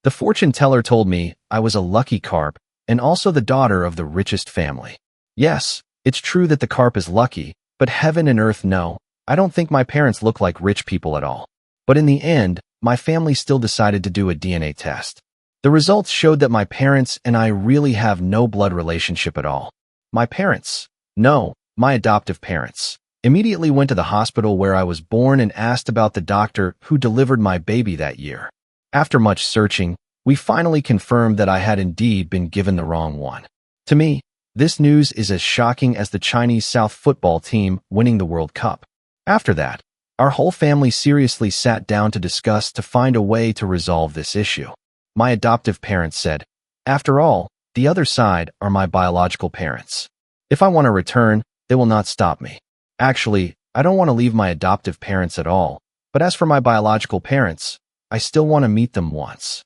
The fortune teller told me I was a lucky carp and also the daughter of the richest family. Yes, it's true that the carp is lucky, but heaven and earth know, I don't think my parents look like rich people at all. But in the end, my family still decided to do a DNA test. The results showed that my parents and I really have no blood relationship at all. My parents, no, my adoptive parents, immediately went to the hospital where I was born and asked about the doctor who delivered my baby that year. After much searching, we finally confirmed that I had indeed been given the wrong one. To me, this news is as shocking as the Chinese South football team winning the World Cup. After that, our whole family seriously sat down to discuss to find a way to resolve this issue. My adoptive parents said, "After all, the other side are my biological parents. If I want to return, they will not stop me. Actually, I don't want to leave my adoptive parents at all, but as for my biological parents, I still want to meet them once."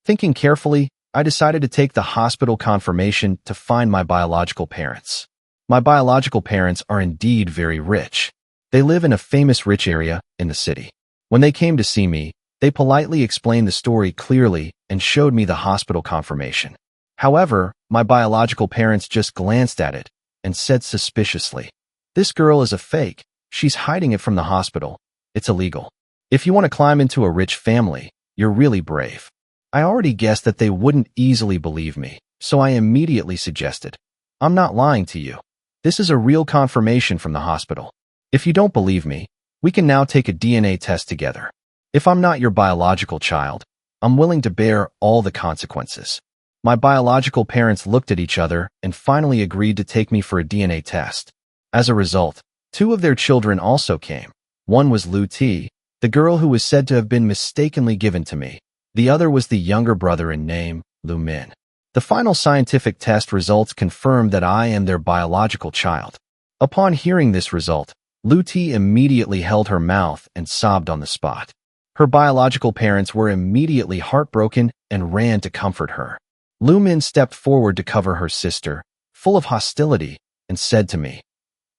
Thinking carefully, I decided to take the hospital confirmation to find my biological parents. My biological parents are indeed very rich. They live in a famous rich area in the city. When they came to see me, they politely explained the story clearly and showed me the hospital confirmation. However, my biological parents just glanced at it and said suspiciously, "This girl is a fake. She's hiding it from the hospital. It's illegal. If you want to climb into a rich family, you're really brave." I already guessed that they wouldn't easily believe me, so I immediately suggested, "I'm not lying to you. This is a real confirmation from the hospital. If you don't believe me, we can now take a DNA test together. If I'm not your biological child, I'm willing to bear all the consequences." My biological parents looked at each other and finally agreed to take me for a DNA test. As a result, 2 of their children also came. One was Lu Ti, the girl who was said to have been mistakenly given to me. The other was the younger brother in name, Lu Min. The final scientific test results confirmed that I am their biological child. Upon hearing this result, Lu Ti immediately held her mouth and sobbed on the spot. Her biological parents were immediately heartbroken and ran to comfort her. Lu Min stepped forward to cover her sister, full of hostility, and said to me,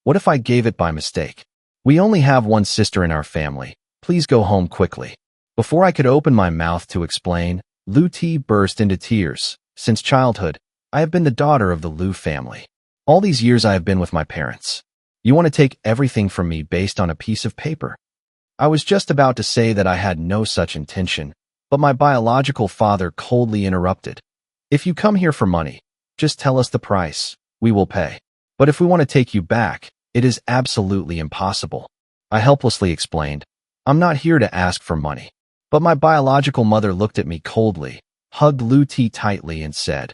"What if I gave it by mistake? We only have one sister in our family. Please go home quickly." Before I could open my mouth to explain, Lu Ti burst into tears. "Since childhood, I have been the daughter of the Lu family. All these years I have been with my parents. You want to take everything from me based on a piece of paper?" I was just about to say that I had no such intention, but my biological father coldly interrupted. "If you come here for money, just tell us the price. We will pay. But if we want to take you back, it is absolutely impossible." I helplessly explained, "I'm not here to ask for money." But my biological mother looked at me coldly, hugged Lu Ti tightly, and said,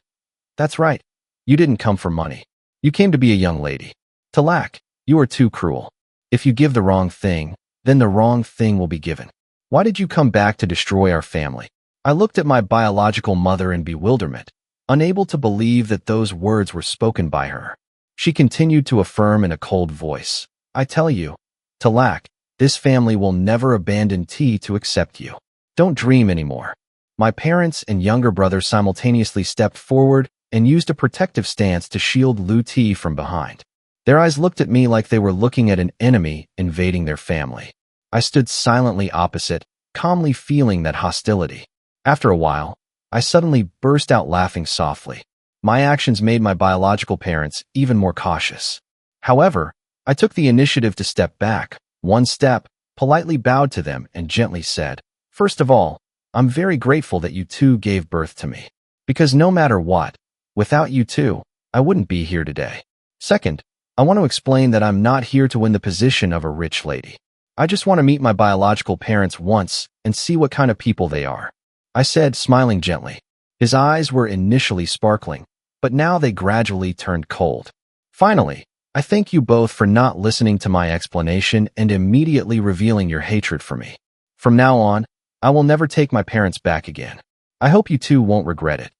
"That's right. You didn't come for money. You came to be a young lady. Talak, you are too cruel. If you give the wrong thing, then the wrong thing will be given. Why did you come back to destroy our family?" I looked at my biological mother in bewilderment, unable to believe that those words were spoken by her. She continued to affirm in a cold voice, "I tell you, Talak, this family will never abandon T to accept you. Don't dream anymore." My parents and younger brother simultaneously stepped forward and used a protective stance to shield Lu Ti from behind. Their eyes looked at me like they were looking at an enemy invading their family. I stood silently opposite, calmly feeling that hostility. After a while, I suddenly burst out laughing softly. My actions made my biological parents even more cautious. However, I took the initiative to step back, one step, politely bowed to them, and gently said, "First of all, I'm very grateful that you two gave birth to me. Because no matter what, without you two, I wouldn't be here today. Second, I want to explain that I'm not here to win the position of a rich lady. I just want to meet my biological parents once and see what kind of people they are," I said, smiling gently. His eyes were initially sparkling, but now they gradually turned cold. "Finally, I thank you both for not listening to my explanation and immediately revealing your hatred for me. From now on, I will never take my parents back again. I hope you two won't regret it."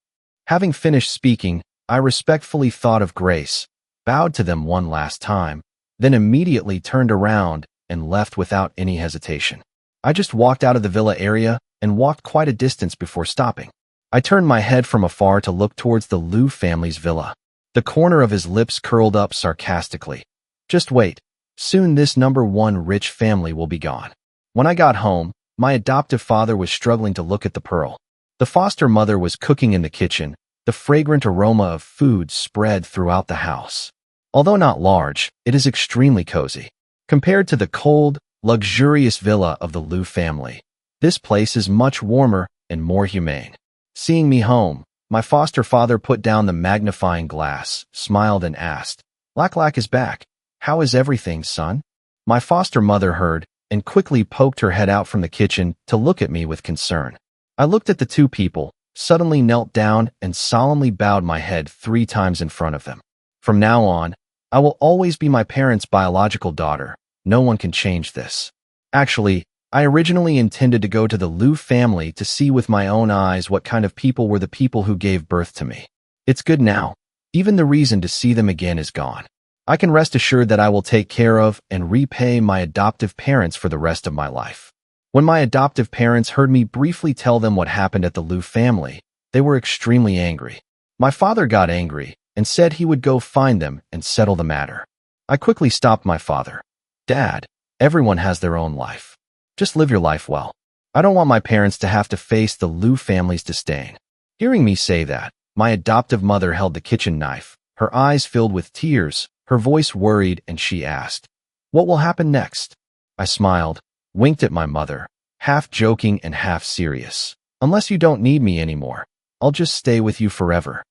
Having finished speaking, I respectfully thought of Grace, bowed to them one last time, then immediately turned around and left without any hesitation. I just walked out of the villa area and walked quite a distance before stopping. I turned my head from afar to look towards the Lu family's villa. The corner of his lips curled up sarcastically. "Just wait. Soon this number 1 rich family will be gone." When I got home, my adoptive father was struggling to look at the pearl. The foster mother was cooking in the kitchen. The fragrant aroma of food spread throughout the house. Although not large, it is extremely cozy. Compared to the cold, luxurious villa of the Liu family, this place is much warmer and more humane. Seeing me home, my foster father put down the magnifying glass, smiled and asked, "Lak is back. How is everything, son?" My foster mother heard and quickly poked her head out from the kitchen to look at me with concern. I looked at the two people, suddenly knelt down and solemnly bowed my head 3 times in front of them. From now on, I will always be my parents' biological daughter. No one can change this. Actually, I originally intended to go to the Liu family to see with my own eyes what kind of people were the people who gave birth to me. It's good now. Even the reason to see them again is gone. I can rest assured that I will take care of and repay my adoptive parents for the rest of my life. When my adoptive parents heard me briefly tell them what happened at the Liu family, they were extremely angry. My father got angry and said he would go find them and settle the matter. I quickly stopped my father. "Dad, everyone has their own life. Just live your life well. I don't want my parents to have to face the Liu family's disdain." Hearing me say that, my adoptive mother held the kitchen knife, her eyes filled with tears, her voice worried, and she asked, "What will happen next?" I smiled, winked at my mother, half joking and half serious. "Unless you don't need me anymore, I'll just stay with you forever."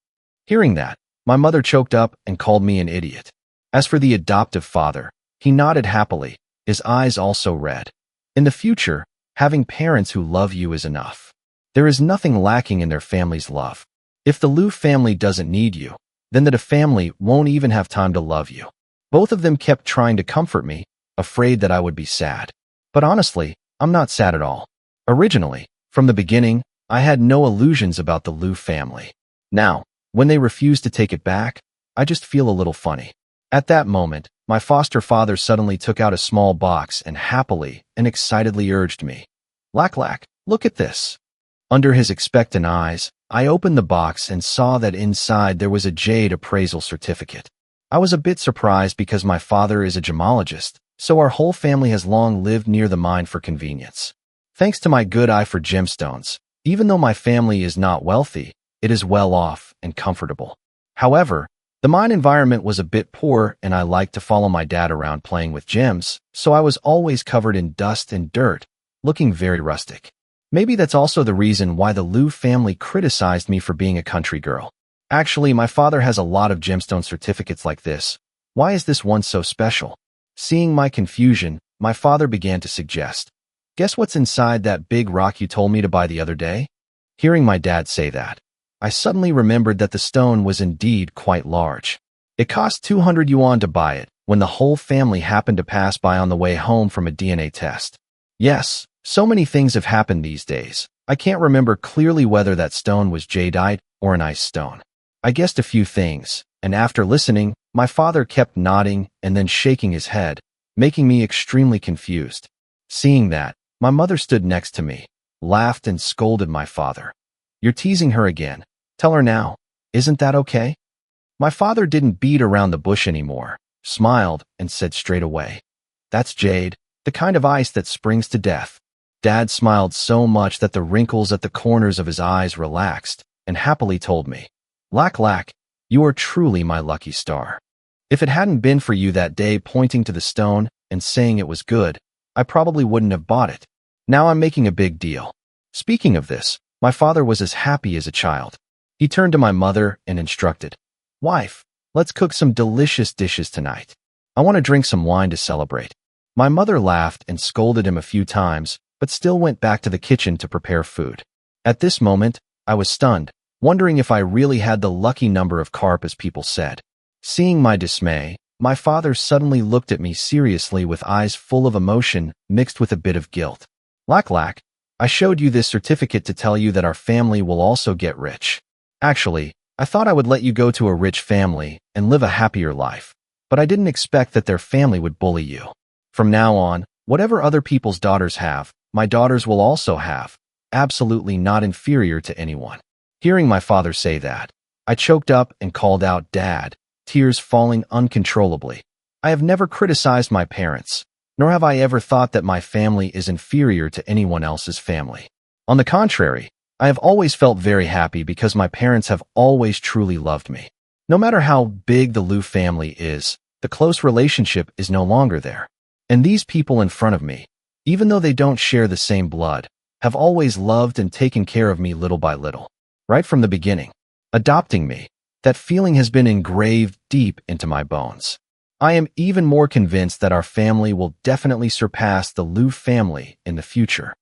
Hearing that, my mother choked up and called me an idiot. As for the adoptive father, he nodded happily, his eyes also red. In the future, having parents who love you is enough. There is nothing lacking in their family's love. If the Liu family doesn't need you, then the family won't even have time to love you. Both of them kept trying to comfort me, afraid that I would be sad. But honestly, I'm not sad at all. Originally, from the beginning, I had no illusions about the Liu family. Now, when they refuse to take it back, I just feel a little funny. At that moment, my foster father suddenly took out a small box and happily and excitedly urged me, Lak, look at this." Under his expectant eyes, I opened the box and saw that inside there was a jade appraisal certificate. I was a bit surprised because my father is a gemologist, so our whole family has long lived near the mine for convenience. Thanks to my good eye for gemstones, even though my family is not wealthy, it is well off and comfortable. However, the mine environment was a bit poor and I liked to follow my dad around playing with gems, so I was always covered in dust and dirt, looking very rustic. Maybe that's also the reason why the Liu family criticized me for being a country girl. Actually, my father has a lot of gemstone certificates like this. Why is this one so special? Seeing my confusion, my father began to suggest, "Guess what's inside that big rock you told me to buy the other day?" Hearing my dad say that, I suddenly remembered that the stone was indeed quite large. It cost 200 yuan to buy it when the whole family happened to pass by on the way home from a DNA test. Yes, so many things have happened these days. I can't remember clearly whether that stone was jadeite or an ice stone. I guessed a few things, and after listening, my father kept nodding and then shaking his head, making me extremely confused. Seeing that, my mother stood next to me, laughed and scolded my father. "You're teasing her again. Tell her now. Isn't that okay?" My father didn't beat around the bush anymore, smiled, and said straight away, "That's jade, the kind of ice that springs to death." Dad smiled so much that the wrinkles at the corners of his eyes relaxed and happily told me, Lak, you are truly my lucky star. If it hadn't been for you that day pointing to the stone and saying it was good, I probably wouldn't have bought it. Now I'm making a big deal." Speaking of this, my father was as happy as a child. He turned to my mother and instructed, "Wife, let's cook some delicious dishes tonight. I want to drink some wine to celebrate." My mother laughed and scolded him a few times, but still went back to the kitchen to prepare food. At this moment, I was stunned, wondering if I really had the lucky number of carp as people said. Seeing my dismay, my father suddenly looked at me seriously with eyes full of emotion mixed with a bit of guilt. Lak, I showed you this certificate to tell you that our family will also get rich. Actually, I thought I would let you go to a rich family and live a happier life, but I didn't expect that their family would bully you. From now on, whatever other people's daughters have, my daughters will also have, absolutely not inferior to anyone. Hearing my father say that, I choked up and called out, "Dad," tears falling uncontrollably. I have never criticized my parents, nor have I ever thought that my family is inferior to anyone else's family. On the contrary, I have always felt very happy because my parents have always truly loved me. No matter how big the Liu family is, the close relationship is no longer there. And these people in front of me, even though they don't share the same blood, have always loved and taken care of me little by little. Right from the beginning. Adopting me, that feeling has been engraved deep into my bones. I am even more convinced that our family will definitely surpass the Liu family in the future.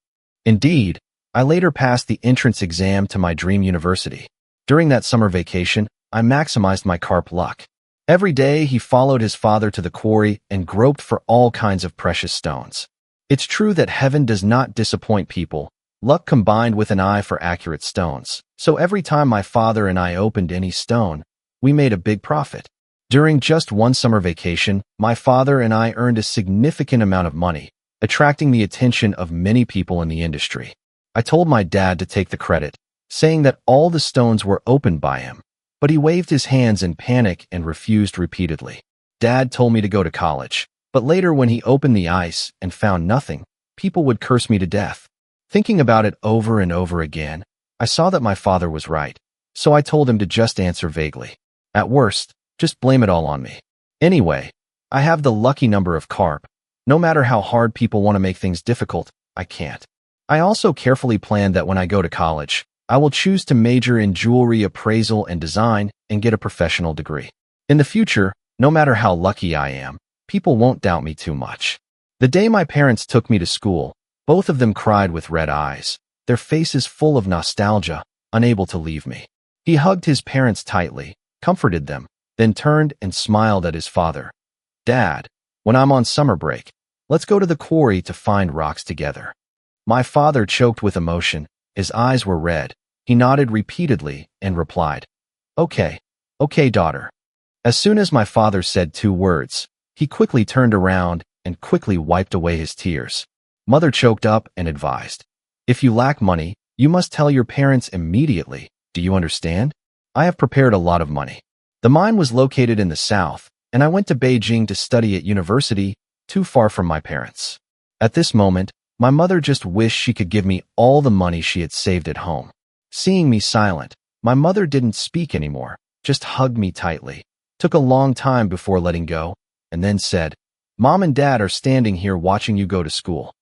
Indeed, I later passed the entrance exam to my dream university. During that summer vacation, I maximized my carp luck. Every day, he followed his father to the quarry and groped for all kinds of precious stones. It's true that heaven does not disappoint people, luck combined with an eye for accurate stones. So every time my father and I opened any stone, we made a big profit. During just one summer vacation, my father and I earned a significant amount of money, attracting the attention of many people in the industry. I told my dad to take the credit, saying that all the stones were opened by him, but he waved his hands in panic and refused repeatedly. Dad told me to go to college, but later when he opened the ice and found nothing, people would curse me to death. Thinking about it over and over again, I saw that my father was right, so I told him to just answer vaguely. At worst, just blame it all on me. Anyway, I have the lucky number of carp. No matter how hard people want to make things difficult, I can't. I also carefully planned that when I go to college, I will choose to major in jewelry appraisal and design and get a professional degree. In the future, no matter how lucky I am, people won't doubt me too much. The day my parents took me to school, both of them cried with red eyes, their faces full of nostalgia, unable to leave me. He hugged his parents tightly, comforted them, then turned and smiled at his father. Dad, when I'm on summer break, let's go to the quarry to find rocks together. My father choked with emotion, his eyes were red. He nodded repeatedly and replied, Okay, daughter. As soon as my father said 2 words, he quickly turned around and quickly wiped away his tears. Mother choked up and advised, If you lack money, you must tell your parents immediately. Do you understand? I have prepared a lot of money. The mine was located in the south, and I went to Beijing to study at university, too far from my parents. At this moment, my mother just wished she could give me all the money she had saved at home. Seeing me silent, my mother didn't speak anymore, just hugged me tightly, took a long time before letting go, and then said, Mom and Dad are standing here watching you go to school.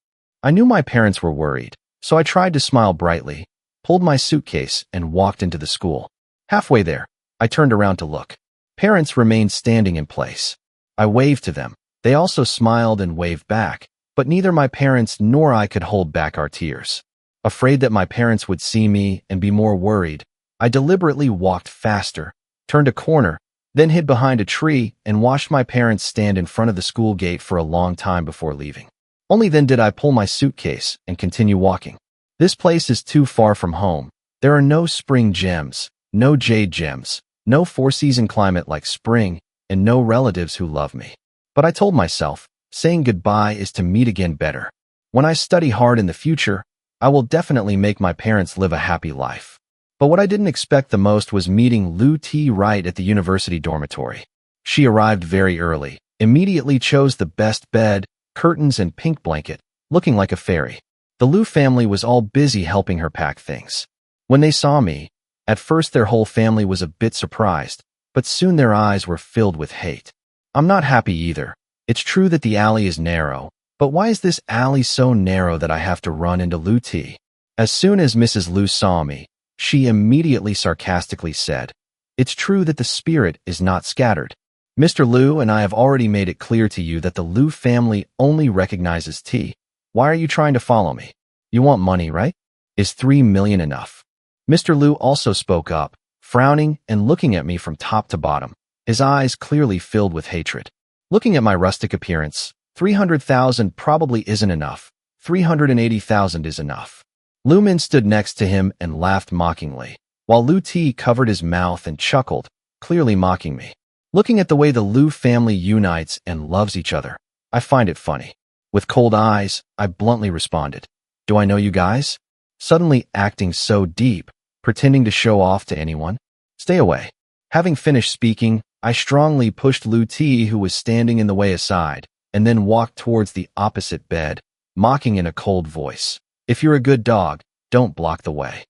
I knew my parents were worried, so I tried to smile brightly, pulled my suitcase, and walked into the school. Halfway there, I turned around to look. Parents remained standing in place. I waved to them. They also smiled and waved back, but neither my parents nor I could hold back our tears. Afraid that my parents would see me and be more worried, I deliberately walked faster, turned a corner, then hid behind a tree and watched my parents stand in front of the school gate for a long time before leaving. Only then did I pull my suitcase and continue walking. This place is too far from home. There are no spring gems, no jade gems, no 4-season climate like spring, and no relatives who love me. But I told myself, saying goodbye is to meet again better. When I study hard in the future, I will definitely make my parents live a happy life. But what I didn't expect the most was meeting Liu T right at the university dormitory. She arrived very early, immediately chose the best bed, curtains, and pink blanket, looking like a fairy. The Liu family was all busy helping her pack things. When they saw me, at first their whole family was a bit surprised, but soon their eyes were filled with hate. I'm not happy either. It's true that the alley is narrow, but why is this alley so narrow that I have to run into Liu T? As soon as Mrs. Liu saw me, she immediately sarcastically said, It's true that the spirit is not scattered. Mr. Liu and I have already made it clear to you that the Liu family only recognizes T. Why are you trying to follow me? You want money, right? Is 3 million enough? Mr. Liu also spoke up, frowning and looking at me from top to bottom, his eyes clearly filled with hatred. Looking at my rustic appearance, 300,000 probably isn't enough. 380,000 is enough. Lu Min stood next to him and laughed mockingly, while Liu T covered his mouth and chuckled, clearly mocking me. Looking at the way the Liu family unites and loves each other, I find it funny. With cold eyes, I bluntly responded, Do I know you guys? Suddenly acting so deep, pretending to show off to anyone. Stay away. Having finished speaking, I strongly pushed Liu T, who was standing in the way, aside, and then walked towards the opposite bed, mocking in a cold voice, If you're a good dog, don't block the way.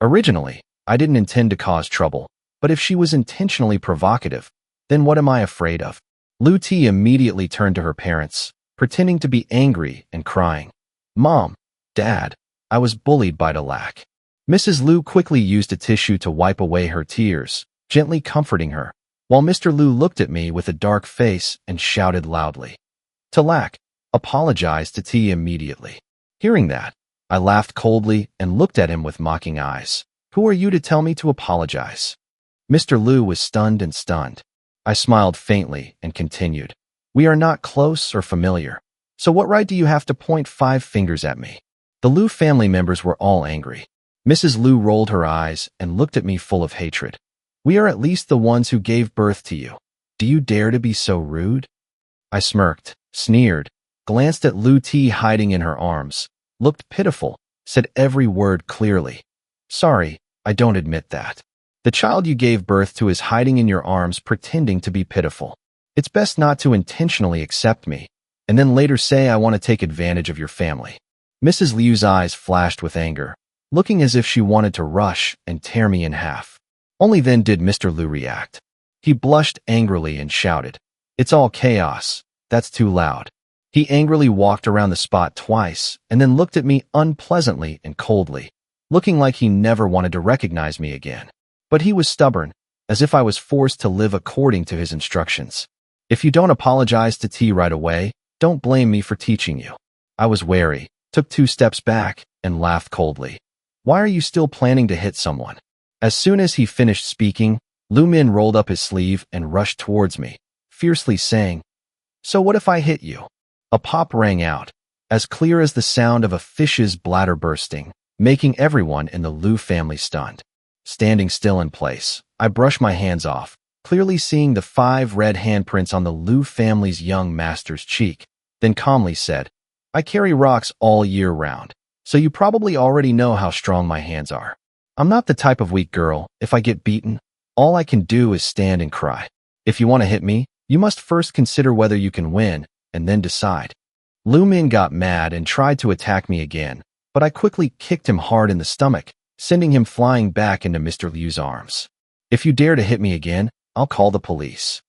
Originally, I didn't intend to cause trouble, but if she was intentionally provocative, then what am I afraid of? Lu Ti immediately turned to her parents, pretending to be angry and crying. Mom, Dad, I was bullied by Dalak. Mrs. Lu quickly used a tissue to wipe away her tears, gently comforting her, while Mr. Lu looked at me with a dark face and shouted loudly. Talak, apologized to T immediately. Hearing that, I laughed coldly and looked at him with mocking eyes. Who are you to tell me to apologize? Mr. Lu was stunned and stunned. I smiled faintly and continued. We are not close or familiar, so what right do you have to point 5 fingers at me? The Lu family members were all angry. Mrs. Lu rolled her eyes and looked at me full of hatred. We are at least the ones who gave birth to you. Do you dare to be so rude? I smirked, sneered, glanced at Lu Ti hiding in her arms, looked pitiful, said every word clearly. Sorry, I don't admit that. The child you gave birth to is hiding in your arms pretending to be pitiful. It's best not to intentionally accept me, and then later say I want to take advantage of your family. Mrs. Liu's eyes flashed with anger, looking as if she wanted to rush and tear me in half. Only then did Mr. Lu react. He blushed angrily and shouted, It's all chaos. That's too loud. He angrily walked around the spot twice and then looked at me unpleasantly and coldly, looking like he never wanted to recognize me again. But he was stubborn, as if I was forced to live according to his instructions. If you don't apologize to T right away, don't blame me for teaching you. I was wary, took 2 steps back, and laughed coldly. Why are you still planning to hit someone? As soon as he finished speaking, Lu Min rolled up his sleeve and rushed towards me, fiercely saying, So what if I hit you? A pop rang out, as clear as the sound of a fish's bladder bursting, making everyone in the Lu family stunned. Standing still in place, I brushed my hands off, clearly seeing the 5 red handprints on the Lu family's young master's cheek, then calmly said, I carry rocks all year round, so you probably already know how strong my hands are. I'm not the type of weak girl. If I get beaten, all I can do is stand and cry. If you want to hit me, you must first consider whether you can win, and then decide. Lu Min got mad and tried to attack me again, but I quickly kicked him hard in the stomach, sending him flying back into Mr. Liu's arms. If you dare to hit me again, I'll call the police.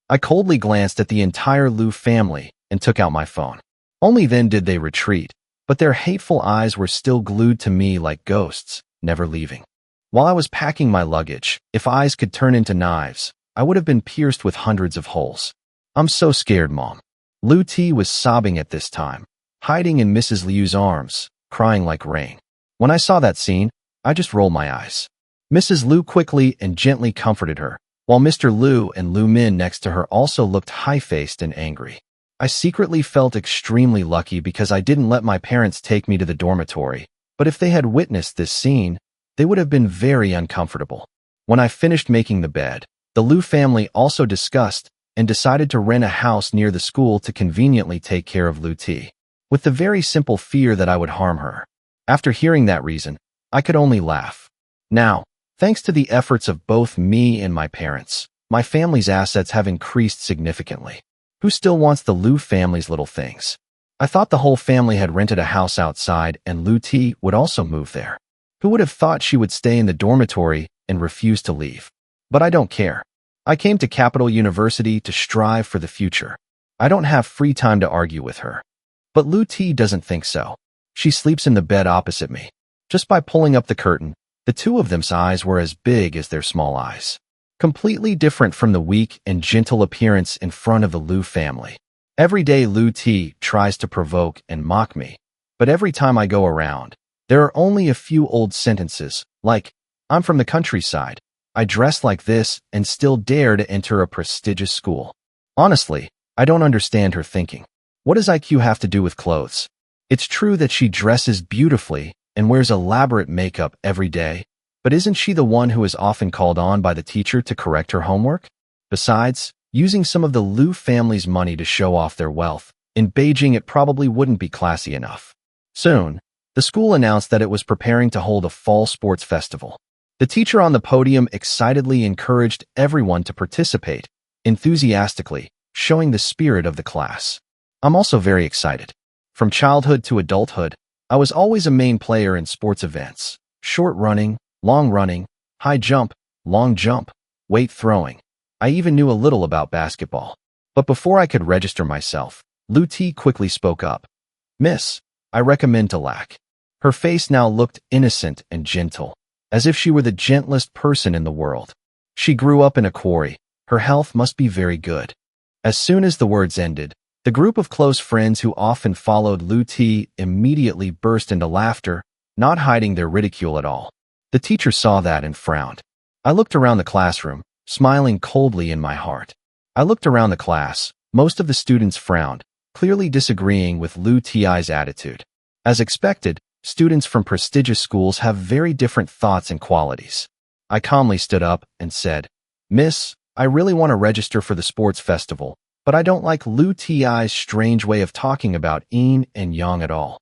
I coldly glanced at the entire Lu family and took out my phone. Only then did they retreat, but their hateful eyes were still glued to me like ghosts, never leaving. While I was packing my luggage, if eyes could turn into knives, I would have been pierced with hundreds of holes. I'm so scared, Mom. Lu Ti was sobbing at this time, hiding in Mrs. Liu's arms, crying like rain. When I saw that scene, I just rolled my eyes. Mrs. Lu quickly and gently comforted her, while Mr. Lu and Lu Min next to her also looked high-faced and angry. I secretly felt extremely lucky because I didn't let my parents take me to the dormitory, but if they had witnessed this scene, they would have been very uncomfortable. When I finished making the bed, the Lu family also discussed and decided to rent a house near the school to conveniently take care of Lu Ti, with the very simple fear that I would harm her. After hearing that reason, I could only laugh. Now, thanks to the efforts of both me and my parents, my family's assets have increased significantly. Who still wants the Lu family's little things? I thought the whole family had rented a house outside and Lu Ti would also move there. Who would have thought she would stay in the dormitory and refuse to leave? But I don't care. I came to Capital University to strive for the future. I don't have free time to argue with her. But Lu Ti doesn't think so. She sleeps in the bed opposite me. Just by pulling up the curtain, the 2 of them's eyes were as big as their small eyes. Completely different from the weak and gentle appearance in front of the Lu family. Every day Lu Ti tries to provoke and mock me, but every time I go around, there are only a few old sentences, like, I'm from the countryside, I dress like this and still dare to enter a prestigious school. Honestly, I don't understand her thinking. What does IQ have to do with clothes? It's true that she dresses beautifully and wears elaborate makeup every day, but isn't she the one who is often called on by the teacher to correct her homework? Besides, using some of the Lu family's money to show off their wealth, in Beijing it probably wouldn't be classy enough. Soon, the school announced that it was preparing to hold a fall sports festival. The teacher on the podium excitedly encouraged everyone to participate, enthusiastically, showing the spirit of the class. I'm also very excited. From childhood to adulthood, I was always a main player in sports events, short running, long running, high jump, long jump, weight throwing. I even knew a little about basketball. But before I could register myself, Lu Ti quickly spoke up. Miss, I recommend dissect. Her face now looked innocent and gentle, as if she were the gentlest person in the world. She grew up in a quarry. Her health must be very good. As soon as the words ended, the group of close friends who often followed Lu Ti immediately burst into laughter, not hiding their ridicule at all. The teacher saw that and frowned. I looked around the classroom, smiling coldly in my heart. I looked around the class. Most of the students frowned, clearly disagreeing with Lu Ti's attitude. As expected, students from prestigious schools have very different thoughts and qualities. I calmly stood up and said, Miss, I really want to register for the sports festival, but I don't like Lu Ti's strange way of talking about yin and yang at all.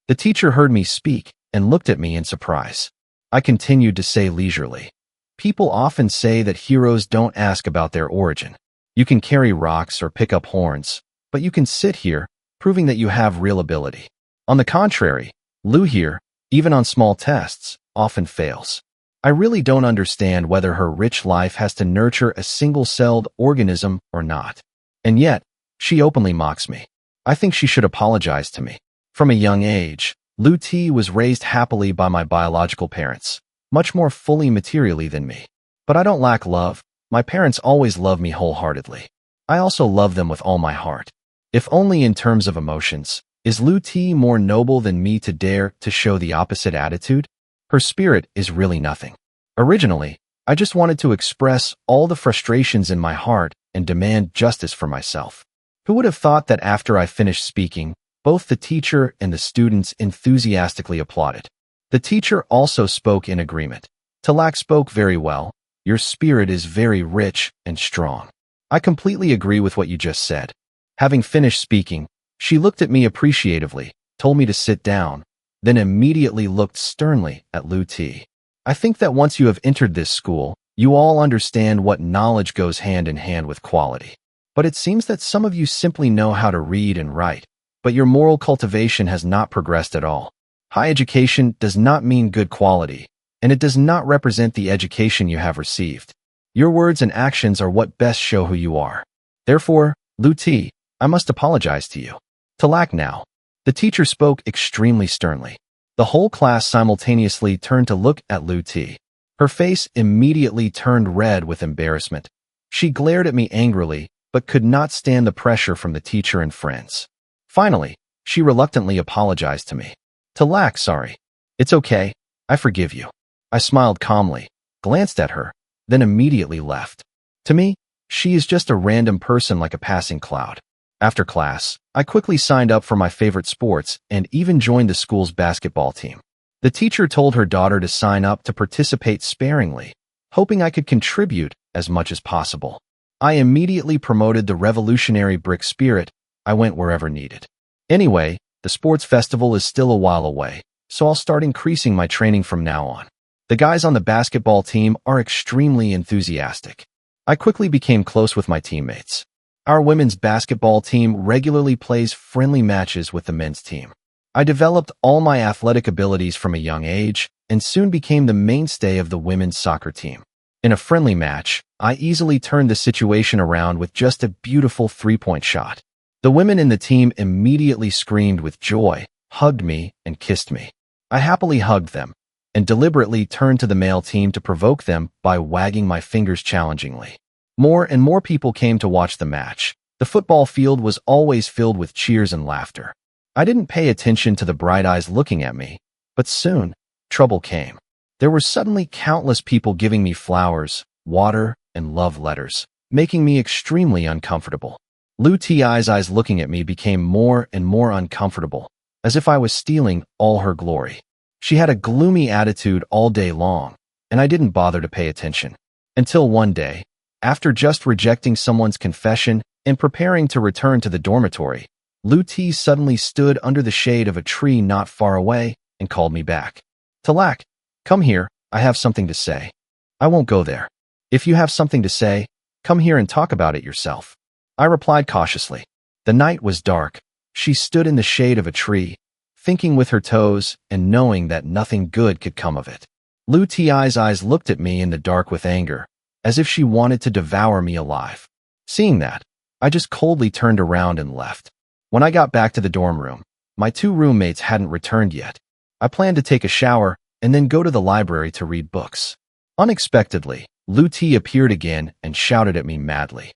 The teacher heard me speak and looked at me in surprise. I continued to say leisurely, people often say that heroes don't ask about their origin. You can carry rocks or pick up horns, but you can sit here, proving that you have real ability. On the contrary, Lu here, even on small tests, often fails. I really don't understand whether her rich life has to nurture a single-celled organism or not. And yet, she openly mocks me. I think she should apologize to me. From a young age, Lu Ti was raised happily by my biological parents, much more fully materially than me. But I don't lack love. My parents always love me wholeheartedly. I also love them with all my heart. If only in terms of emotions, is Lu Ti more noble than me to dare to show the opposite attitude? Her spirit is really nothing. Originally, I just wanted to express all the frustrations in my heart and demand justice for myself. Who would have thought that after I finished speaking, both the teacher and the students enthusiastically applauded. The teacher also spoke in agreement. Talak spoke very well. Your spirit is very rich and strong. I completely agree with what you just said. Having finished speaking, she looked at me appreciatively, told me to sit down, then immediately looked sternly at Lu Ti. I think that once you have entered this school, you all understand what knowledge goes hand in hand with quality. But it seems that some of you simply know how to read and write, but your moral cultivation has not progressed at all. High education does not mean good quality, and it does not represent the education you have received. Your words and actions are what best show who you are. Therefore, Lu Ti, I must apologize to you. Talak now. The teacher spoke extremely sternly. The whole class simultaneously turned to look at Lu Ti. Her face immediately turned red with embarrassment. She glared at me angrily, but could not stand the pressure from the teacher and friends. Finally, she reluctantly apologized to me. Talak, sorry. It's okay. I forgive you. I smiled calmly, glanced at her, then immediately left. To me, she is just a random person like a passing cloud. After class, I quickly signed up for my favorite sports and even joined the school's basketball team. The teacher told her daughter to sign up to participate sparingly, hoping I could contribute as much as possible. I immediately promoted the revolutionary brick spirit. I went wherever needed. Anyway, the sports festival is still a while away, so I'll start increasing my training from now on. The guys on the basketball team are extremely enthusiastic. I quickly became close with my teammates. Our women's basketball team regularly plays friendly matches with the men's team. I developed all my athletic abilities from a young age and soon became the mainstay of the women's soccer team. In a friendly match, I easily turned the situation around with just a beautiful three-point shot. The women in the team immediately screamed with joy, hugged me, and kissed me. I happily hugged them and deliberately turned to the male team to provoke them by wagging my fingers challengingly. More and more people came to watch the match. The football field was always filled with cheers and laughter. I didn't pay attention to the bright eyes looking at me, but soon, trouble came. There were suddenly countless people giving me flowers, water, and love letters, making me extremely uncomfortable. Lu Ti's eyes looking at me became more and more uncomfortable, as if I was stealing all her glory. She had a gloomy attitude all day long, and I didn't bother to pay attention. Until one day, after just rejecting someone's confession and preparing to return to the dormitory, Lu Ti suddenly stood under the shade of a tree not far away and called me back. Talak, come here, I have something to say. I won't go there. If you have something to say, come here and talk about it yourself. I replied cautiously. The night was dark. She stood in the shade of a tree, thinking with her toes and knowing that nothing good could come of it. Lu Ti's eyes looked at me in the dark with anger, as if she wanted to devour me alive. Seeing that, I just coldly turned around and left. When I got back to the dorm room, my 2 roommates hadn't returned yet. I planned to take a shower and then go to the library to read books. Unexpectedly, Lu Ti appeared again and shouted at me madly.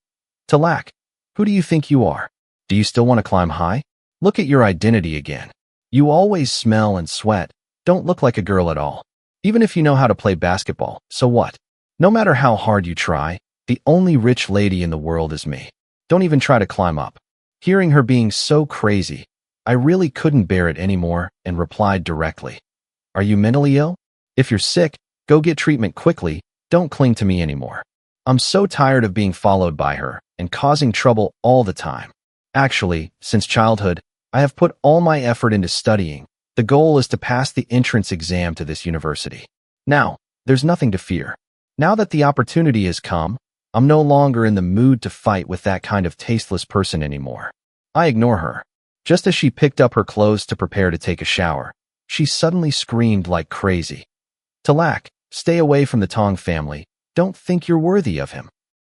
"Talak, who do you think you are? Do you still want to climb high? Look at your identity again. You always smell and sweat, don't look like a girl at all. Even if you know how to play basketball, so what? No matter how hard you try, the only rich lady in the world is me. Don't even try to climb up." Hearing her being so crazy, I really couldn't bear it anymore and replied directly. "Are you mentally ill? If you're sick, go get treatment quickly, don't cling to me anymore. I'm so tired of being followed by her and causing trouble all the time. Actually, since childhood, I have put all my effort into studying. The goal is to pass the entrance exam to this university. Now, there's nothing to fear. Now that the opportunity has come, I'm no longer in the mood to fight with that kind of tasteless person anymore." I ignore her. Just as she picked up her clothes to prepare to take a shower, she suddenly screamed like crazy. "Talak, stay away from the Tong family. Don't think you're worthy of him."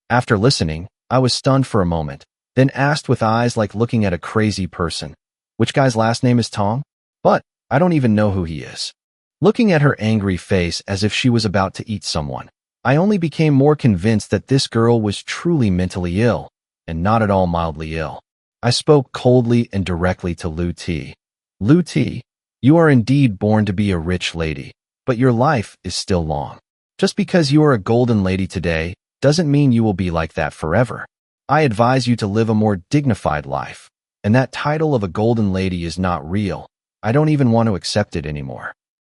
After listening, I was stunned for a moment, then asked with eyes like looking at a crazy person, "Which guy's last name is Tong? But I don't even know who he is." Looking at her angry face as if she was about to eat someone, I only became more convinced that this girl was truly mentally ill, and not at all mildly ill. I spoke coldly and directly to Lu Ti. "Lu Ti, you are indeed born to be a rich lady, but your life is still long. Just because you are a golden lady today doesn't mean you will be like that forever. I advise you to live a more dignified life, and that title of a golden lady is not real. I don't even want to accept it anymore."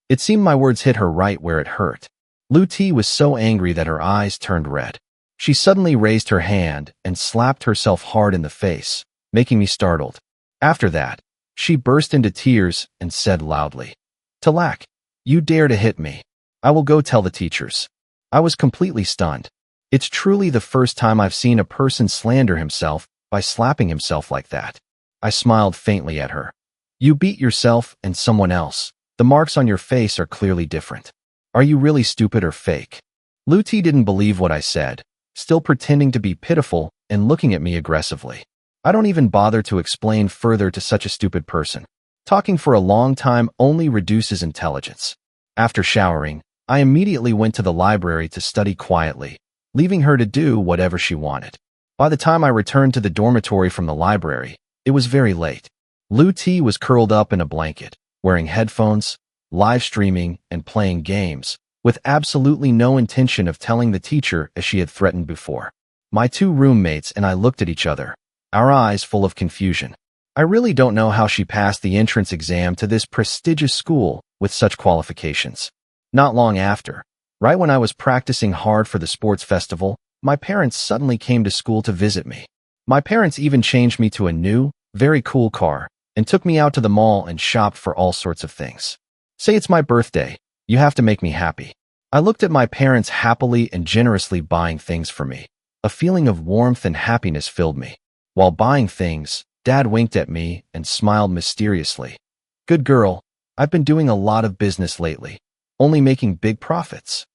It seemed my words hit her right where it hurt. Lu Ti was so angry that her eyes turned red. She suddenly raised her hand and slapped herself hard in the face, making me startled. After that, she burst into tears and said loudly, "Talak, you dare to hit me. I will go tell the teachers." I was completely stunned. It's truly the first time I've seen a person slander himself by slapping himself like that. I smiled faintly at her. "You beat yourself and someone else. The marks on your face are clearly different. Are you really stupid or fake?" Lu Ti didn't believe what I said, still pretending to be pitiful and looking at me aggressively. I don't even bother to explain further to such a stupid person. Talking for a long time only reduces intelligence. After showering, I immediately went to the library to study quietly, leaving her to do whatever she wanted. By the time I returned to the dormitory from the library, it was very late. Lu Ti was curled up in a blanket, wearing headphones, live streaming, and playing games, with absolutely no intention of telling the teacher as she had threatened before. My 2 roommates and I looked at each other, our eyes full of confusion. I really don't know how she passed the entrance exam to this prestigious school with such qualifications. Not long after, right when I was practicing hard for the sports festival, my parents suddenly came to school to visit me. My parents even changed me to a new, very cool car and took me out to the mall and shopped for all sorts of things. Say it's my birthday, you have to make me happy. I looked at my parents happily and generously buying things for me. A feeling of warmth and happiness filled me. While buying things, Dad winked at me and smiled mysteriously. "Good girl, I've been doing a lot of business lately, only making big profits."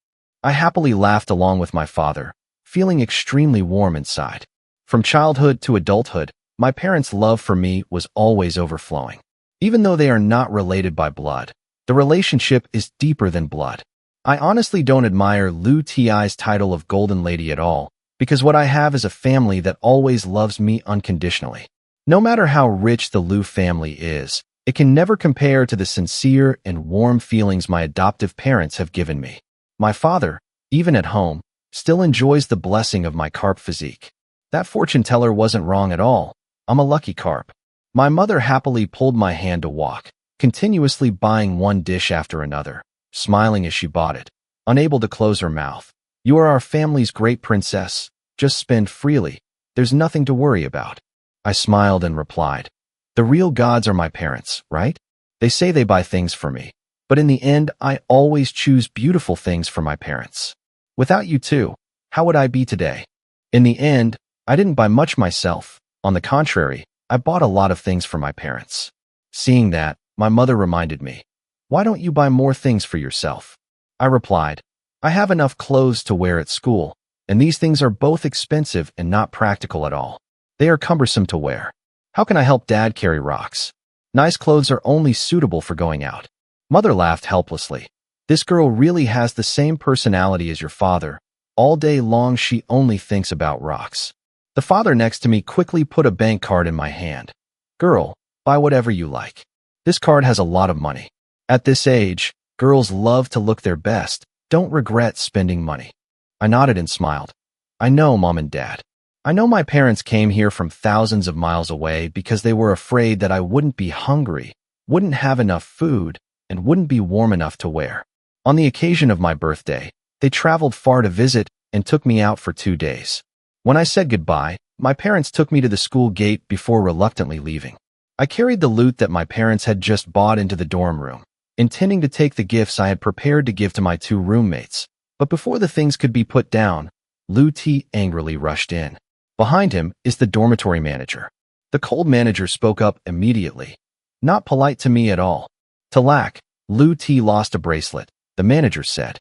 I happily laughed along with my father, feeling extremely warm inside. From childhood to adulthood, my parents' love for me was always overflowing. Even though they are not related by blood, the relationship is deeper than blood. I honestly don't admire Lu Ti's title of Golden Lady at all, because what I have is a family that always loves me unconditionally. No matter how rich the Lu family is, it can never compare to the sincere and warm feelings my adoptive parents have given me. My father, even at home, still enjoys the blessing of my carp physique. That fortune teller wasn't wrong at all. I'm a lucky carp. My mother happily pulled my hand to walk, continuously buying one dish after another, smiling as she bought it, unable to close her mouth. "You are our family's great princess. Just spend freely. There's nothing to worry about." I smiled and replied, "The real gods are my parents, right? They say they buy things for me, but in the end, I always choose beautiful things for my parents. Without you too, how would I be today?" In the end, I didn't buy much myself. On the contrary, I bought a lot of things for my parents. Seeing that, my mother reminded me, "Why don't you buy more things for yourself?" I replied. I have enough clothes to wear at school, and these things are both expensive and not practical at all. They are cumbersome to wear. How can I help Dad carry rocks? Nice clothes are only suitable for going out. Mother laughed helplessly. This girl really has the same personality as your father. All day long she only thinks about rocks. The father next to me quickly put a bank card in my hand. Girl, buy whatever you like. This card has a lot of money. At this age, girls love to look their best, don't regret spending money. I nodded and smiled. I know, Mom and Dad. I know my parents came here from thousands of miles away because they were afraid that I wouldn't be hungry, wouldn't have enough food, and wouldn't be warm enough to wear. On the occasion of my birthday, they traveled far to visit and took me out for 2 days. When I said goodbye, my parents took me to the school gate before reluctantly leaving. I carried the loot that my parents had just bought into the dorm room, intending to take the gifts I had prepared to give to my 2 roommates. But before the things could be put down, Lu T angrily rushed in. Behind him is the dormitory manager. The cold manager spoke up immediately. Not polite to me at all. Talak, Lu T lost a bracelet, the manager said.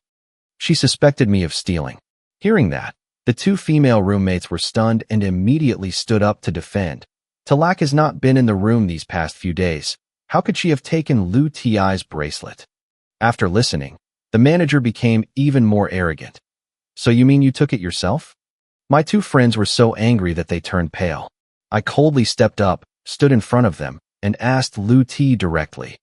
She suspected me of stealing. Hearing that, the 2 female roommates were stunned and immediately stood up to defend. Talak has not been in the room these past few days. How could she have taken Lu Ti's bracelet? After listening, the manager became even more arrogant. So you mean you took it yourself? My 2 friends were so angry that they turned pale. I coldly stepped up, stood in front of them, and asked Lu T directly.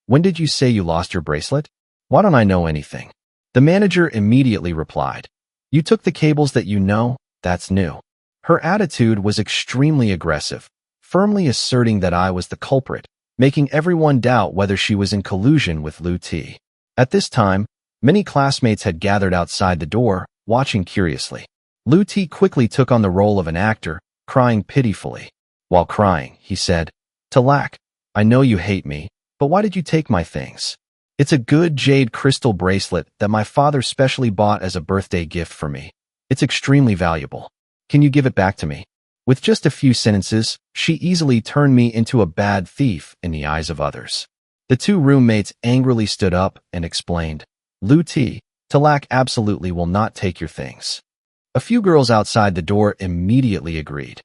When did you say you lost your bracelet? Why don't I know anything? The manager immediately replied. You took the cables that you know, that's new. Her attitude was extremely aggressive, firmly asserting that I was the culprit, making everyone doubt whether she was in collusion with Lu T. At this time, many classmates had gathered outside the door, watching curiously. Lu T quickly took on the role of an actor, crying pitifully. While crying, he said, Talak, I know you hate me, but why did you take my things? It's a good jade crystal bracelet that my father specially bought as a birthday gift for me. It's extremely valuable. Can you give it back to me? With just a few sentences, she easily turned me into a bad thief in the eyes of others. The 2 roommates angrily stood up and explained, Lu T, Talak absolutely will not take your things. A few girls outside the door immediately agreed.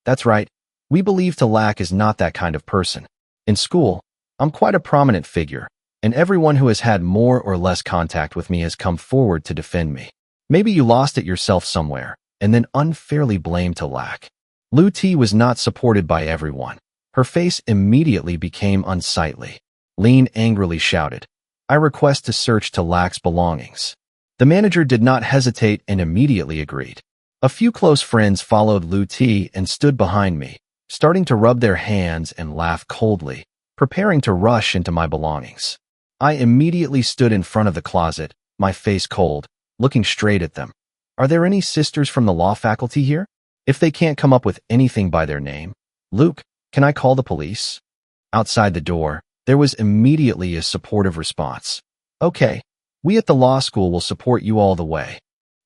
That's right, we believe Talak is not that kind of person. In school, I'm quite a prominent figure, and everyone who has had more or less contact with me has come forward to defend me. Maybe you lost it yourself somewhere, and then unfairly blamed Talak. Lu T was not supported by everyone. Her face immediately became unsightly. Lean angrily shouted, I request to search Talak's belongings. The manager did not hesitate and immediately agreed. A few close friends followed Lu T and stood behind me, starting to rub their hands and laugh coldly, preparing to rush into my belongings. I immediately stood in front of the closet, my face cold, looking straight at them. Are there any sisters from the law faculty here? If they can't come up with anything by their name, Luke, can I call the police? Outside the door, there was immediately a supportive response. Okay, we at the law school will support you all the way.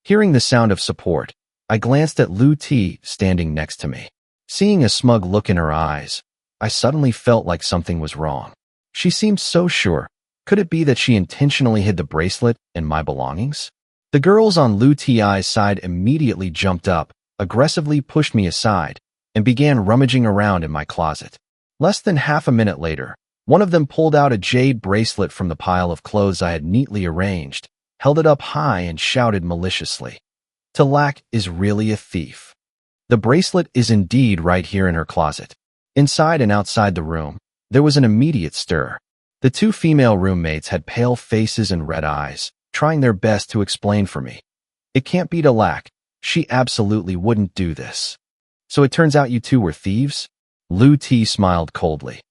Hearing the sound of support, I glanced at Lu T standing next to me. Seeing a smug look in her eyes, I suddenly felt like something was wrong. She seemed so sure. Could it be that she intentionally hid the bracelet and my belongings? The girls on Lu Ti's side immediately jumped up, aggressively pushed me aside, and began rummaging around in my closet. Less than half a minute later, one of them pulled out a jade bracelet from the pile of clothes I had neatly arranged, held it up high and shouted maliciously, Talak is really a thief. The bracelet is indeed right here in her closet. Inside and outside the room, there was an immediate stir. The 2 female roommates had pale faces and red eyes, trying their best to explain for me. It can't be Talak. She absolutely wouldn't do this. So it turns out you 2 were thieves? Lu T smiled coldly.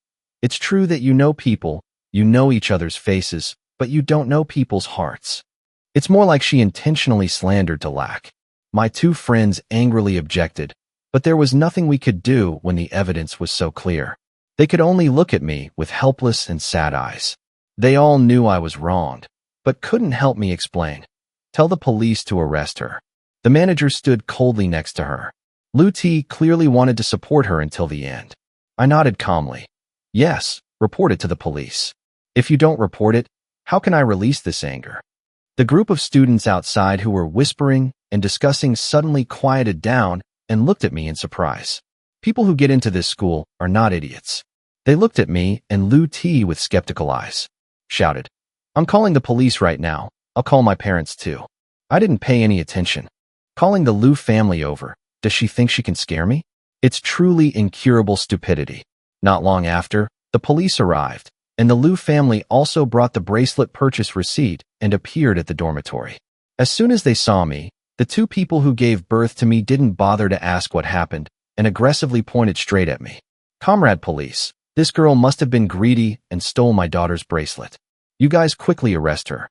It's true that you know people, you know each other's faces, but you don't know people's hearts. It's more like she intentionally slandered Talak. My 2 friends angrily objected, but there was nothing we could do when the evidence was so clear. They could only look at me with helpless and sad eyes. They all knew I was wronged, but couldn't help me explain. Tell the police to arrest her. The manager stood coldly next to her. Lu T clearly wanted to support her until the end. I nodded calmly. Yes, report it to the police. If you don't report it, how can I release this anger? The group of students outside who were whispering and discussing suddenly quieted down and looked at me in surprise. People who get into this school are not idiots. They looked at me and Lu T with skeptical eyes. Shouted, "I'm calling the police right now. I'll call my parents too." I didn't pay any attention. Calling the Lu family over. Does she think she can scare me? It's truly incurable stupidity. Not long after, the police arrived, and the Lu family also brought the bracelet purchase receipt and appeared at the dormitory. As soon as they saw me, the two people who gave birth to me didn't bother to ask what happened and aggressively pointed straight at me. "Comrade police, this girl must have been greedy and stole my daughter's bracelet. You guys quickly arrest her."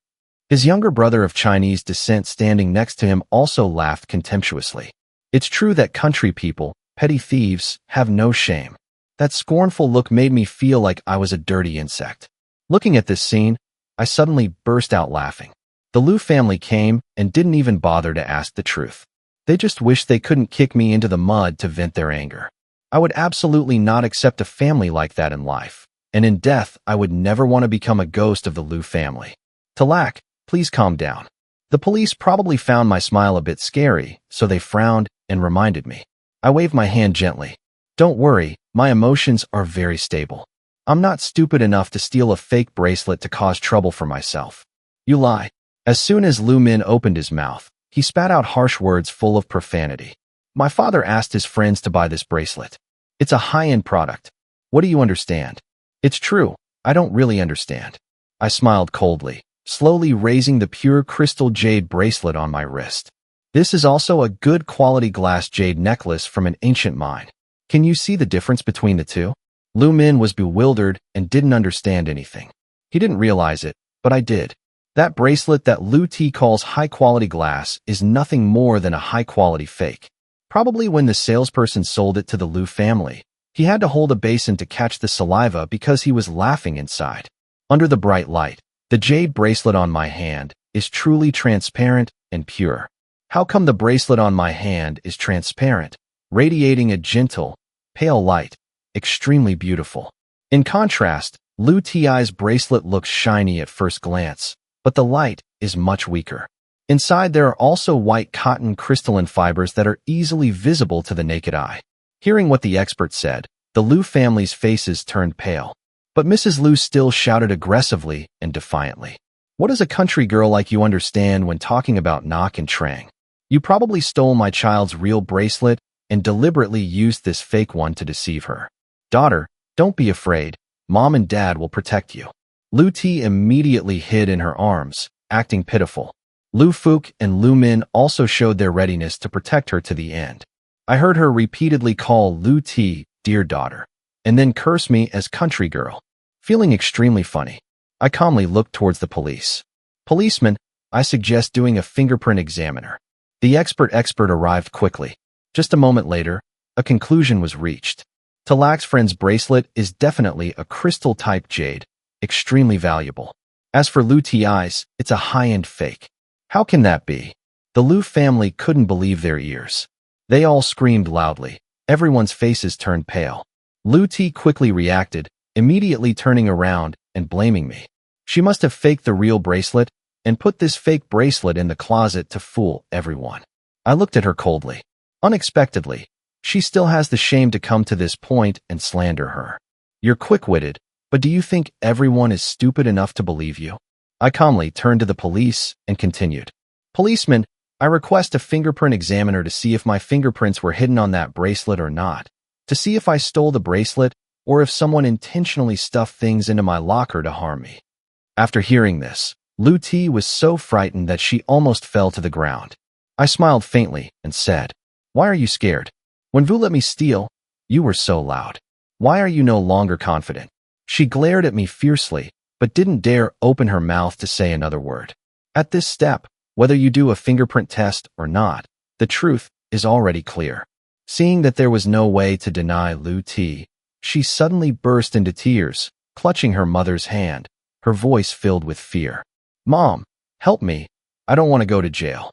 His younger brother of Chinese descent standing next to him also laughed contemptuously. It's true that country people, petty thieves, have no shame. That scornful look made me feel like I was a dirty insect. Looking at this scene, I suddenly burst out laughing. The Lu family came and didn't even bother to ask the truth. They just wished they couldn't kick me into the mud to vent their anger. I would absolutely not accept a family like that in life, and in death I would never want to become a ghost of the Lu family. Talak, please calm down. The police probably found my smile a bit scary, so they frowned and reminded me. I waved my hand gently. Don't worry, my emotions are very stable. I'm not stupid enough to steal a fake bracelet to cause trouble for myself. You lie. As soon as Lu Min opened his mouth, he spat out harsh words full of profanity. My father asked his friends to buy this bracelet. It's a high-end product. What do you understand? It's true, I don't really understand. I smiled coldly, slowly raising the pure crystal jade bracelet on my wrist. This is also a good quality glass jade necklace from an ancient mine. Can you see the difference between the two? Lu Min was bewildered and didn't understand anything. He didn't realize it, but I did. That bracelet that Lu T calls high-quality glass is nothing more than a high-quality fake. Probably when the salesperson sold it to the Lu family, he had to hold a basin to catch the saliva because he was laughing inside. Under the bright light, the jade bracelet on my hand is truly transparent and pure. How come the bracelet on my hand is transparent, radiating a gentle, pale light, extremely beautiful? In contrast, Lu Ti's bracelet looks shiny at first glance, but the light is much weaker. Inside there are also white cotton crystalline fibers that are easily visible to the naked eye. Hearing what the expert said, the Lu family's faces turned pale. But Mrs. Lu still shouted aggressively and defiantly. What does a country girl like you understand when talking about knock and trang? You probably stole my child's real bracelet and deliberately used this fake one to deceive her. Daughter, don't be afraid. Mom and Dad will protect you. Lu Ti immediately hid in her arms, acting pitiful. Lu Fuke and Lu Min also showed their readiness to protect her to the end. I heard her repeatedly call Lu Ti, dear daughter, and then curse me as country girl. Feeling extremely funny, I calmly looked towards the police. Policeman, I suggest doing a fingerprint examiner. The expert arrived quickly. Just a moment later, a conclusion was reached. Talak's friend's bracelet is definitely a crystal-type jade, extremely valuable. As for Lu Ti's, it's a high-end fake. How can that be? The Lu family couldn't believe their ears. They all screamed loudly. Everyone's faces turned pale. Lu Ti quickly reacted, immediately turning around and blaming me. She must have faked the real bracelet and put this fake bracelet in the closet to fool everyone. I looked at her coldly. Unexpectedly, she still has the shame to come to this point and slander her. You're quick-witted, but do you think everyone is stupid enough to believe you? I calmly turned to the police and continued. Policeman, I request a fingerprint examiner to see if my fingerprints were hidden on that bracelet or not, to see if I stole the bracelet or if someone intentionally stuffed things into my locker to harm me. After hearing this, Lu Ti was so frightened that she almost fell to the ground. I smiled faintly and said, Why are you scared? When Vu let me steal, you were so loud. Why are you no longer confident? She glared at me fiercely, but didn't dare open her mouth to say another word. At this step, whether you do a fingerprint test or not, the truth is already clear. Seeing that there was no way to deny Lu Ti, she suddenly burst into tears, clutching her mother's hand, her voice filled with fear. Mom, help me. I don't want to go to jail.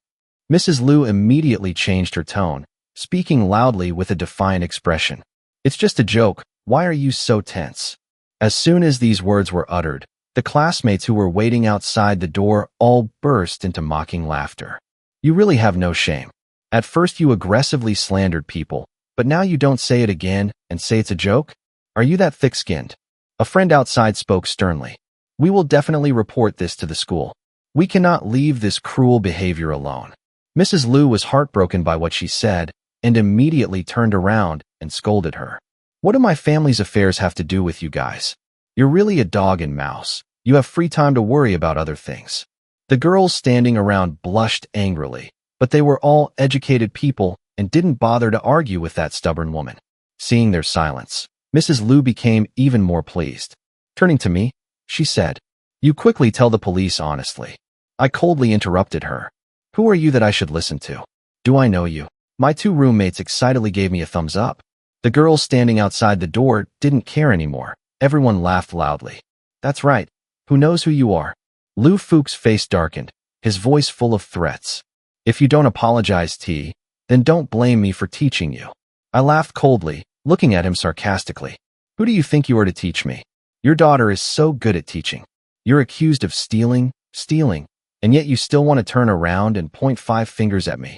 Mrs. Lu immediately changed her tone, speaking loudly with a defiant expression. It's just a joke. Why are you so tense? As soon as these words were uttered, The classmates who were waiting outside the door all burst into mocking laughter. You really have no shame. At first you aggressively slandered people, but now you don't say it again and say it's a joke? Are you that thick-skinned? A friend outside spoke sternly. We will definitely report this to the school. We cannot leave this cruel behavior alone. Mrs. Liu was heartbroken by what she said and immediately turned around and scolded her. What do my family's affairs have to do with you guys? You're really a dog and mouse. You have free time to worry about other things. The girls standing around blushed angrily, but they were all educated people and didn't bother to argue with that stubborn woman. Seeing their silence, Mrs. Liu became even more pleased. Turning to me, she said, "You quickly tell the police honestly." I coldly interrupted her. "Who are you that I should listen to? Do I know you?" My two roommates excitedly gave me a thumbs up. The girls standing outside the door didn't care anymore. Everyone laughed loudly. "That's right. Who knows who you are?" Lu Fuch's face darkened, his voice full of threats. "If you don't apologize, T, then don't blame me for teaching you." I laughed coldly, looking at him sarcastically. "Who do you think you are to teach me? Your daughter is so good at teaching. You're accused of stealing, and yet you still want to turn around and point 5 fingers at me."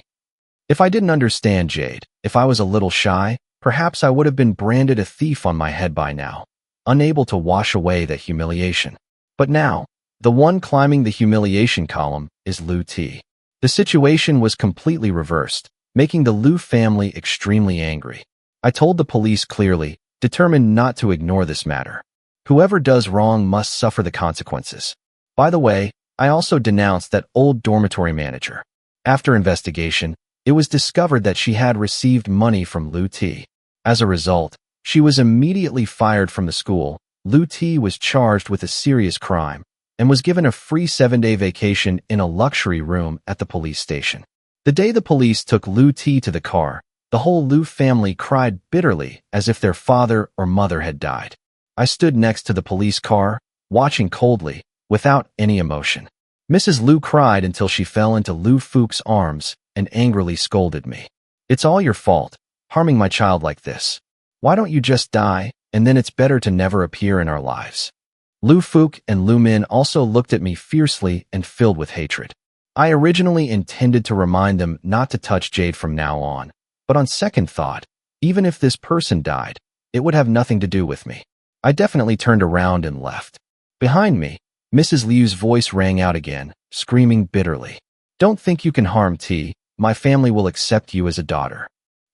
If I didn't understand Jade, if I was a little shy, perhaps I would have been branded a thief on my head by now, unable to wash away that humiliation. But now, the one climbing the humiliation column is Lu T. The situation was completely reversed, making the Lu family extremely angry. I told the police clearly, determined not to ignore this matter. Whoever does wrong must suffer the consequences. By the way, I also denounced that old dormitory manager. After investigation, it was discovered that she had received money from Lu T. As a result, she was immediately fired from the school. Lu T was charged with a serious crime and was given a free 7-day vacation in a luxury room at the police station. The day the police took Lu T to the car, the whole Lu family cried bitterly as if their father or mother had died. I stood next to the police car, watching coldly, without any emotion. Mrs. Liu cried until she fell into Lu Fuch's arms and angrily scolded me. "It's all your fault, harming my child like this. Why don't you just die, and then it's better to never appear in our lives?" Lu Fuch and Lu Min also looked at me fiercely and filled with hatred. I originally intended to remind them not to touch Jade from now on, but on second thought, even if this person died, it would have nothing to do with me. I definitely turned around and left. Behind me, Mrs. Liu's voice rang out again, screaming bitterly. "Don't think you can harm T. My family will accept you as a daughter."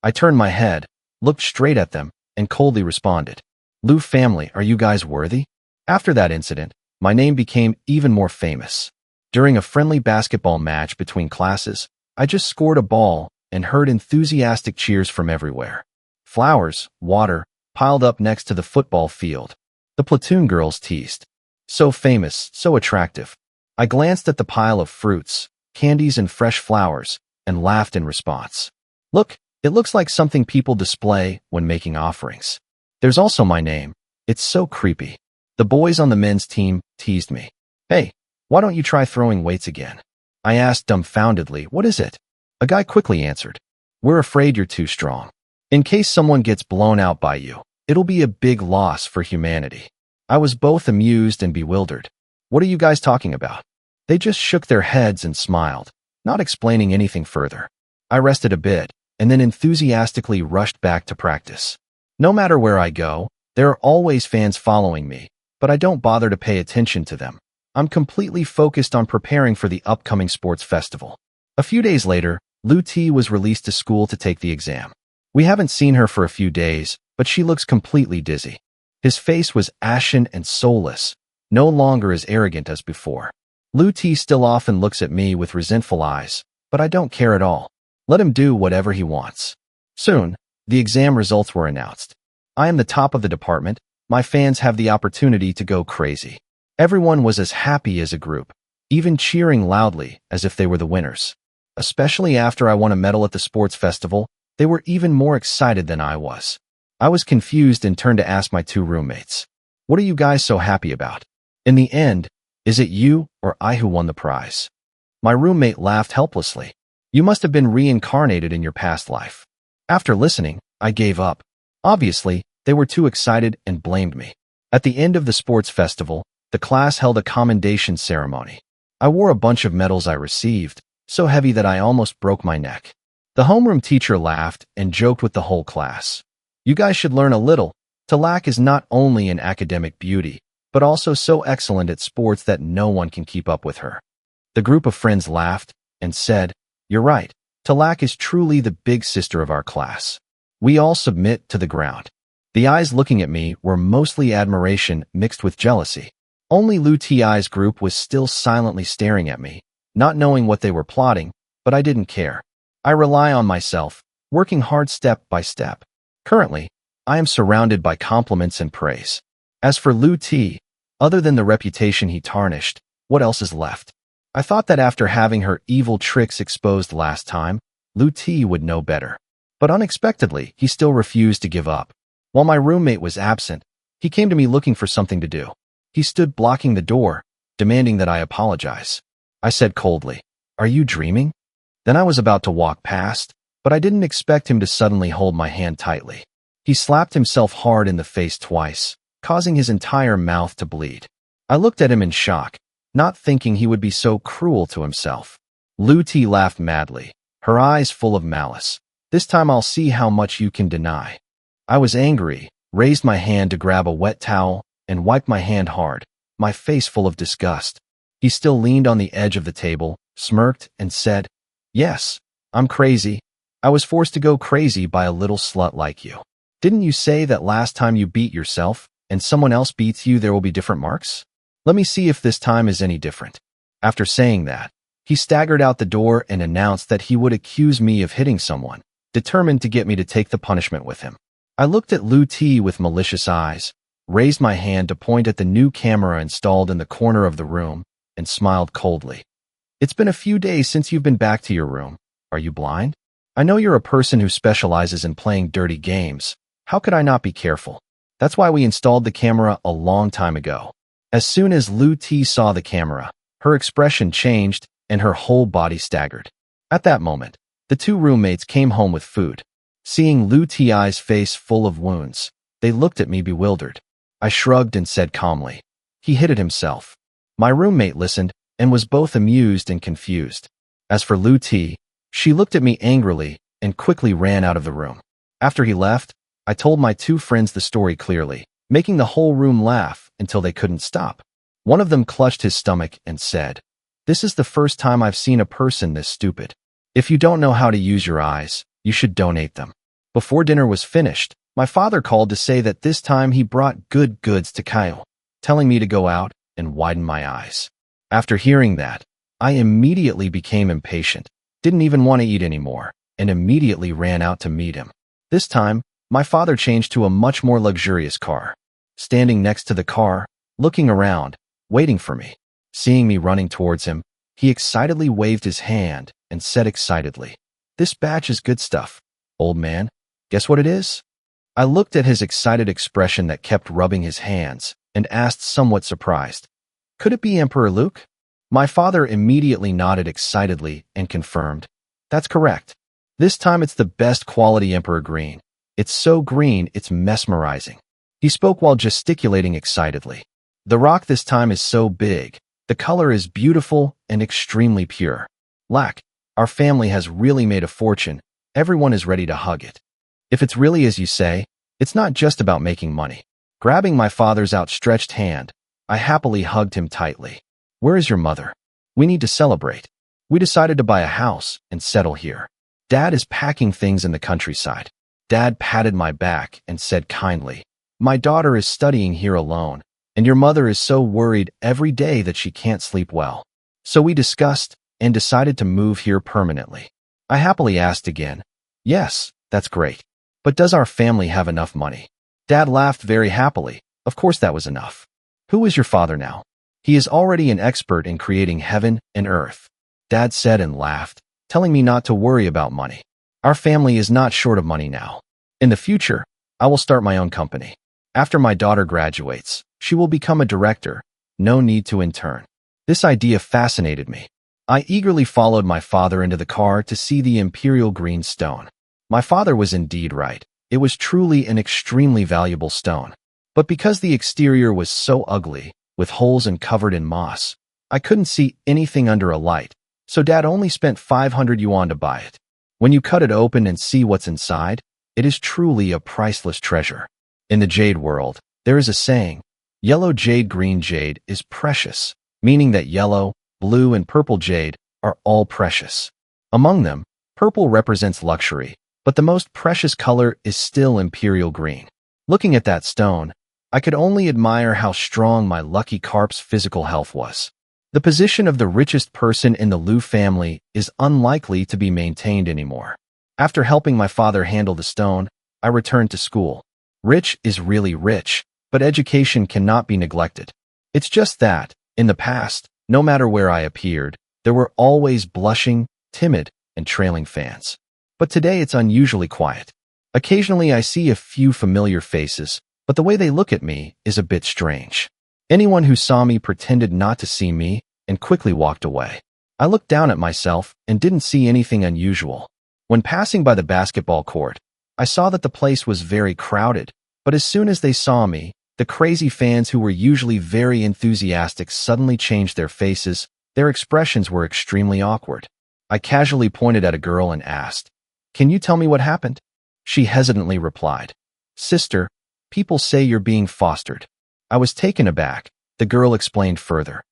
I turned my head, looked straight at them, and coldly responded, "Lu family, are you guys worthy?" After that incident, my name became even more famous. During a friendly basketball match between classes, I just scored a ball and heard enthusiastic cheers from everywhere. Flowers, water, piled up next to the football field. The platoon girls teased. "So famous, so attractive." I glanced at the pile of fruits, candies, and fresh flowers, and laughed in response. "Look, it looks like something people display when making offerings." There's also my name. It's so creepy. The boys on the men's team teased me. "Hey, why don't you try throwing weights again?" I asked dumbfoundedly, "What is it?" A guy quickly answered, "We're afraid you're too strong. In case someone gets blown out by you, it'll be a big loss for humanity." I was both amused and bewildered. "What are you guys talking about?" They just shook their heads and smiled, not explaining anything further. I rested a bit, and then enthusiastically rushed back to practice. No matter where I go, there are always fans following me, but I don't bother to pay attention to them. I'm completely focused on preparing for the upcoming sports festival. A few days later, Lu T was released to school to take the exam. We haven't seen her for a few days, but she looks completely dizzy. His face was ashen and soulless, no longer as arrogant as before. Lu T still often looks at me with resentful eyes, but I don't care at all. Let him do whatever he wants. Soon, the exam results were announced. I am the top of the department. My fans have the opportunity to go crazy. Everyone was as happy as a group, even cheering loudly as if they were the winners. Especially after I won a medal at the sports festival, they were even more excited than I was. I was confused and turned to ask my two roommates, "What are you guys so happy about? In the end, is it you or I who won the prize?" My roommate laughed helplessly. "You must have been reincarnated in your past life." After listening, I gave up. Obviously, they were too excited and blamed me. At the end of the sports festival, The class held a commendation ceremony. I wore a bunch of medals I received, so heavy that I almost broke my neck. The homeroom teacher laughed and joked with the whole class. You guys should learn a little. Talak is not only an academic beauty, but also so excellent at sports that no one can keep up with her. The group of friends laughed and said, "You're right. Talak is truly the big sister of our class." We all submit to the ground. The eyes looking at me were mostly admiration mixed with jealousy. Only Lu Ti's group was still silently staring at me, not knowing what they were plotting, but I didn't care. I rely on myself, working hard step by step. Currently, I am surrounded by compliments and praise. As for Lu Ti, other than the reputation he tarnished, what else is left? I thought that after having her evil tricks exposed last time, Lu Ti would know better. But unexpectedly, he still refused to give up. While my roommate was absent, he came to me looking for something to do. He stood blocking the door, demanding that I apologize. I said coldly, "Are you dreaming?" Then I was about to walk past, but I didn't expect him to suddenly hold my hand tightly. He slapped himself hard in the face twice, causing his entire mouth to bleed. I looked at him in shock, not thinking he would be so cruel to himself. Lu Ti laughed madly, her eyes full of malice. "This time I'll see how much you can deny." I was angry, raised my hand to grab a wet towel, and wiped my hand hard, my face full of disgust. He still leaned on the edge of the table, smirked, and said, "Yes, I'm crazy. I was forced to go crazy by a little slut like you. Didn't you say that last time you beat yourself, and someone else beats you there will be different marks? Let me see if this time is any different." After saying that, he staggered out the door and announced that he would accuse me of hitting someone, determined to get me to take the punishment with him. I looked at Lu Ti with malicious eyes, raised my hand to point at the new camera installed in the corner of the room, and smiled coldly. "It's been a few days since you've been back to your room. Are you blind? I know you're a person who specializes in playing dirty games. How could I not be careful? That's why we installed the camera a long time ago." As soon as Lu Ti saw the camera, her expression changed and her whole body staggered. At that moment, the two roommates came home with food. Seeing Lu Ti's face full of wounds, they looked at me bewildered. I shrugged and said calmly, "He hit it himself." My roommate listened and was both amused and confused. As for Lu Ti, she looked at me angrily and quickly ran out of the room. After he left, I told my two friends the story clearly, making the whole room laugh until they couldn't stop. One of them clutched his stomach and said, "This is the first time I've seen a person this stupid. If you don't know how to use your eyes, you should donate them." Before dinner was finished, my father called to say that this time he brought good goods to Kyle, telling me to go out and widen my eyes. After hearing that, I immediately became impatient, didn't even want to eat anymore, and immediately ran out to meet him. This time, my father changed to a much more luxurious car. Standing next to the car, looking around, waiting for me. Seeing me running towards him, he excitedly waved his hand and said excitedly, "This batch is good stuff, old man. Guess what it is?" I looked at his excited expression that kept rubbing his hands and asked somewhat surprised, "Could it be Emperor Luke?" My father immediately nodded excitedly and confirmed, "That's correct. This time it's the best quality Emperor green. It's so green it's mesmerizing." He spoke while gesticulating excitedly. "The rock this time is so big. The color is beautiful and extremely pure. Lack, our family has really made a fortune. Everyone is ready to hug it. If it's really as you say, it's not just about making money." Grabbing my father's outstretched hand, I happily hugged him tightly. "Where is your mother? We need to celebrate. We decided to buy a house and settle here. Dad is packing things in the countryside." Dad patted my back and said kindly, "My daughter is studying here alone, and your mother is so worried every day that she can't sleep well. So we discussed and decided to move here permanently." I happily asked again, "Yes, that's great. But does our family have enough money?" Dad laughed very happily. Of course that was enough. "Who is your father now?" "He is already an expert in creating heaven and earth," Dad said and laughed, telling me not to worry about money. "Our family is not short of money now. In the future, I will start my own company. After my daughter graduates, she will become a director. No need to intern." This idea fascinated me. I eagerly followed my father into the car to see the imperial green stone. My father was indeed right. It was truly an extremely valuable stone. But because the exterior was so ugly, with holes and covered in moss. I couldn't see anything under a light, so Dad only spent 500 yuan to buy it. When you cut it open and see what's inside, it is truly a priceless treasure. In the jade world, there is a saying, yellow jade, green jade is precious, meaning that yellow, blue, and purple jade are all precious. Among them, purple represents luxury, but the most precious color is still imperial green. Looking at that stone, I could only admire how strong my lucky carp's physical health was. The position of the richest person in the Liu family is unlikely to be maintained anymore. After helping my father handle the stone, I returned to school. Rich is really rich, but education cannot be neglected. It's just that, in the past, no matter where I appeared, there were always blushing, timid, and trailing fans. But today it's unusually quiet. Occasionally I see a few familiar faces, but the way they look at me is a bit strange. Anyone who saw me pretended not to see me and quickly walked away. I looked down at myself and didn't see anything unusual. When passing by the basketball court, I saw that the place was very crowded, but as soon as they saw me, the crazy fans who were usually very enthusiastic suddenly changed their faces. Their expressions were extremely awkward. I casually pointed at a girl and asked, "Can you tell me what happened?" She hesitantly replied, "Sister, people say you're being fostered." I was taken aback. The girl explained further,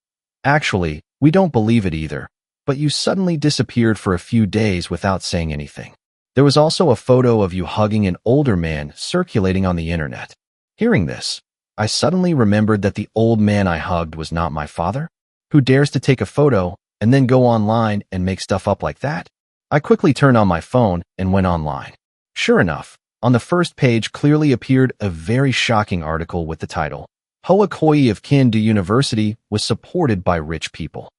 "Actually, we don't believe it either, but you suddenly disappeared for a few days without saying anything." There was also a photo of you hugging an older man circulating on the internet. Hearing this, I suddenly remembered that the old man I hugged was not my father. Who dares to take a photo and then go online and make stuff up like that? I quickly turned on my phone and went online. Sure enough, on the first page clearly appeared a very shocking article with the title, "Hoa Koi of Kindu University was supported by rich people."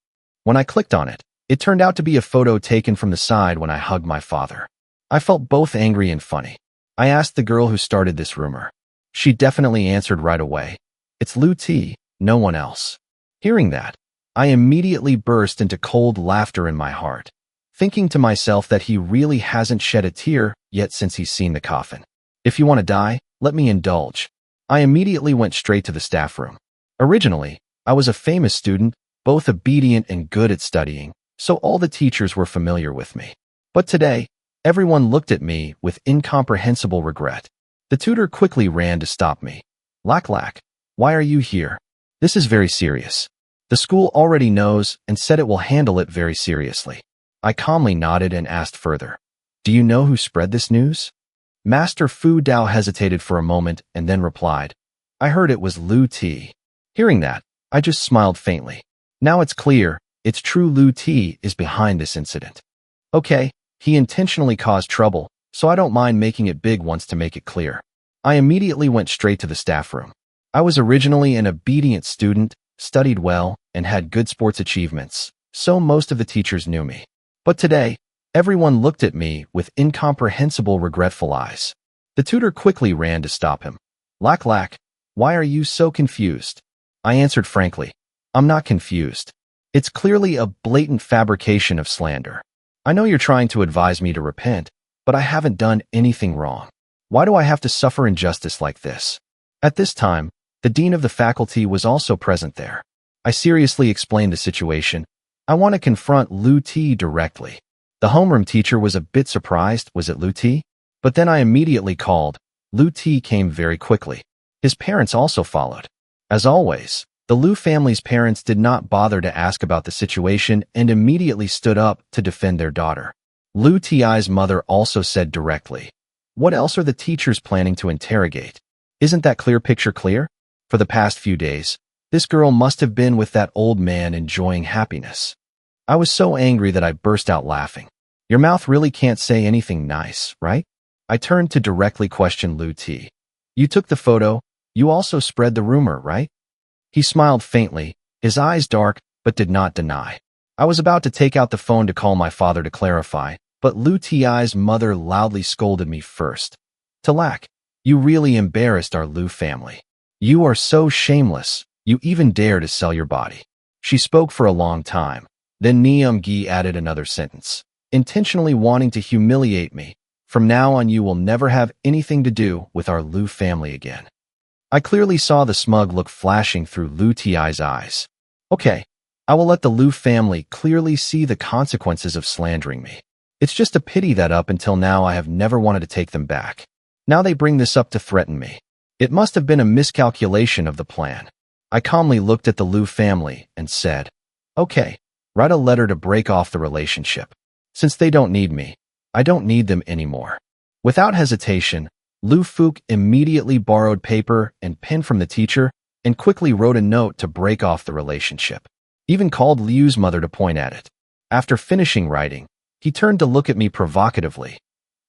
When I clicked on it, it turned out to be a photo taken from the side when I hugged my father. I felt both angry and funny. I asked the girl who started this rumor. She definitely answered right away, "It's Liu T, no one else." Hearing that, I immediately burst into cold laughter in my heart, thinking to myself that he really hasn't shed a tear yet since he's seen the coffin. If you want to die, let me indulge. I immediately went straight to the staff room. Originally, I was a famous student, both obedient and good at studying, so all the teachers were familiar with me. But today, everyone looked at me with incomprehensible regret. The tutor quickly ran to stop me. "Lack, why are you here? This is very serious. The school already knows and said it will handle it very seriously." I calmly nodded and asked further, "Do you know who spread this news?" Master Fu Dao hesitated for a moment and then replied, "I heard it was Liu T." Hearing that, I just smiled faintly. Now it's clear, it's true, Liu T is behind this incident. Okay, he intentionally caused trouble, so I don't mind making it big once to make it clear. I immediately went straight to the staff room. I was originally an obedient student, studied well, and had good sports achievements, so most of the teachers knew me. But today, everyone looked at me with incomprehensible, regretful eyes. The tutor quickly ran to stop him. Lack, why are you so confused?" I answered frankly, "I'm not confused. It's clearly a blatant fabrication of slander. I know you're trying to advise me to repent, but I haven't done anything wrong. Why do I have to suffer injustice like this?" At this time, the dean of the faculty was also present there. I seriously explained the situation. I want to confront Liu T directly. The homeroom teacher was a bit surprised. Was it Liu T? But then I immediately called. Liu T came very quickly. His parents also followed. As always, the Liu family's parents did not bother to ask about the situation and immediately stood up to defend their daughter. Liu Ti's mother also said directly, "What else are the teachers planning to interrogate? Isn't that clear picture clear? For the past few days, this girl must have been with that old man enjoying happiness." I was so angry that I burst out laughing. "Your mouth really can't say anything nice, right?" I turned to directly question Liu T. "You took the photo, you also spread the rumor, right?" He smiled faintly, his eyes dark, but did not deny. I was about to take out the phone to call my father to clarify, but Liu Ti's mother loudly scolded me first. "Talak, you really embarrassed our Liu family. You are so shameless, you even dare to sell your body." She spoke for a long time. Then Gi added another sentence, intentionally wanting to humiliate me. "From now on you will never have anything to do with our Liu family again." I clearly saw the smug look flashing through Lu Ti's eyes. Okay, I will let the Lu family clearly see the consequences of slandering me. It's just a pity that up until now I have never wanted to take them back. Now they bring this up to threaten me. It must have been a miscalculation of the plan. I calmly looked at the Lu family and said, okay, write a letter to break off the relationship. Since they don't need me, I don't need them anymore. Without hesitation, Lu Fuke immediately borrowed paper and pen from the teacher and quickly wrote a note to break off the relationship. Even called Liu's mother to point at it. After finishing writing, he turned to look at me provocatively.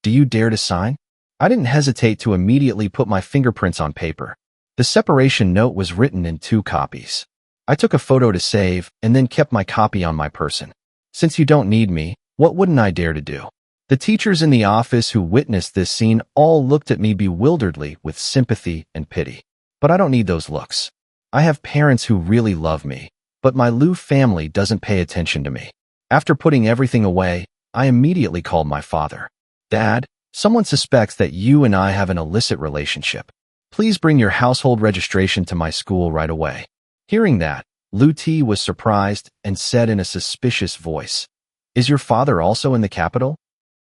Do you dare to sign? I didn't hesitate to immediately put my fingerprints on paper. The separation note was written in 2 copies. I took a photo to save and then kept my copy on my person. Since you don't need me, what wouldn't I dare to do? The teachers in the office who witnessed this scene all looked at me bewilderedly with sympathy and pity. But I don't need those looks. I have parents who really love me, but my Lu family doesn't pay attention to me. After putting everything away, I immediately called my father. Dad, someone suspects that you and I have an illicit relationship. Please bring your household registration to my school right away. Hearing that, Lu Ti was surprised and said in a suspicious voice, Is your father also in the capital?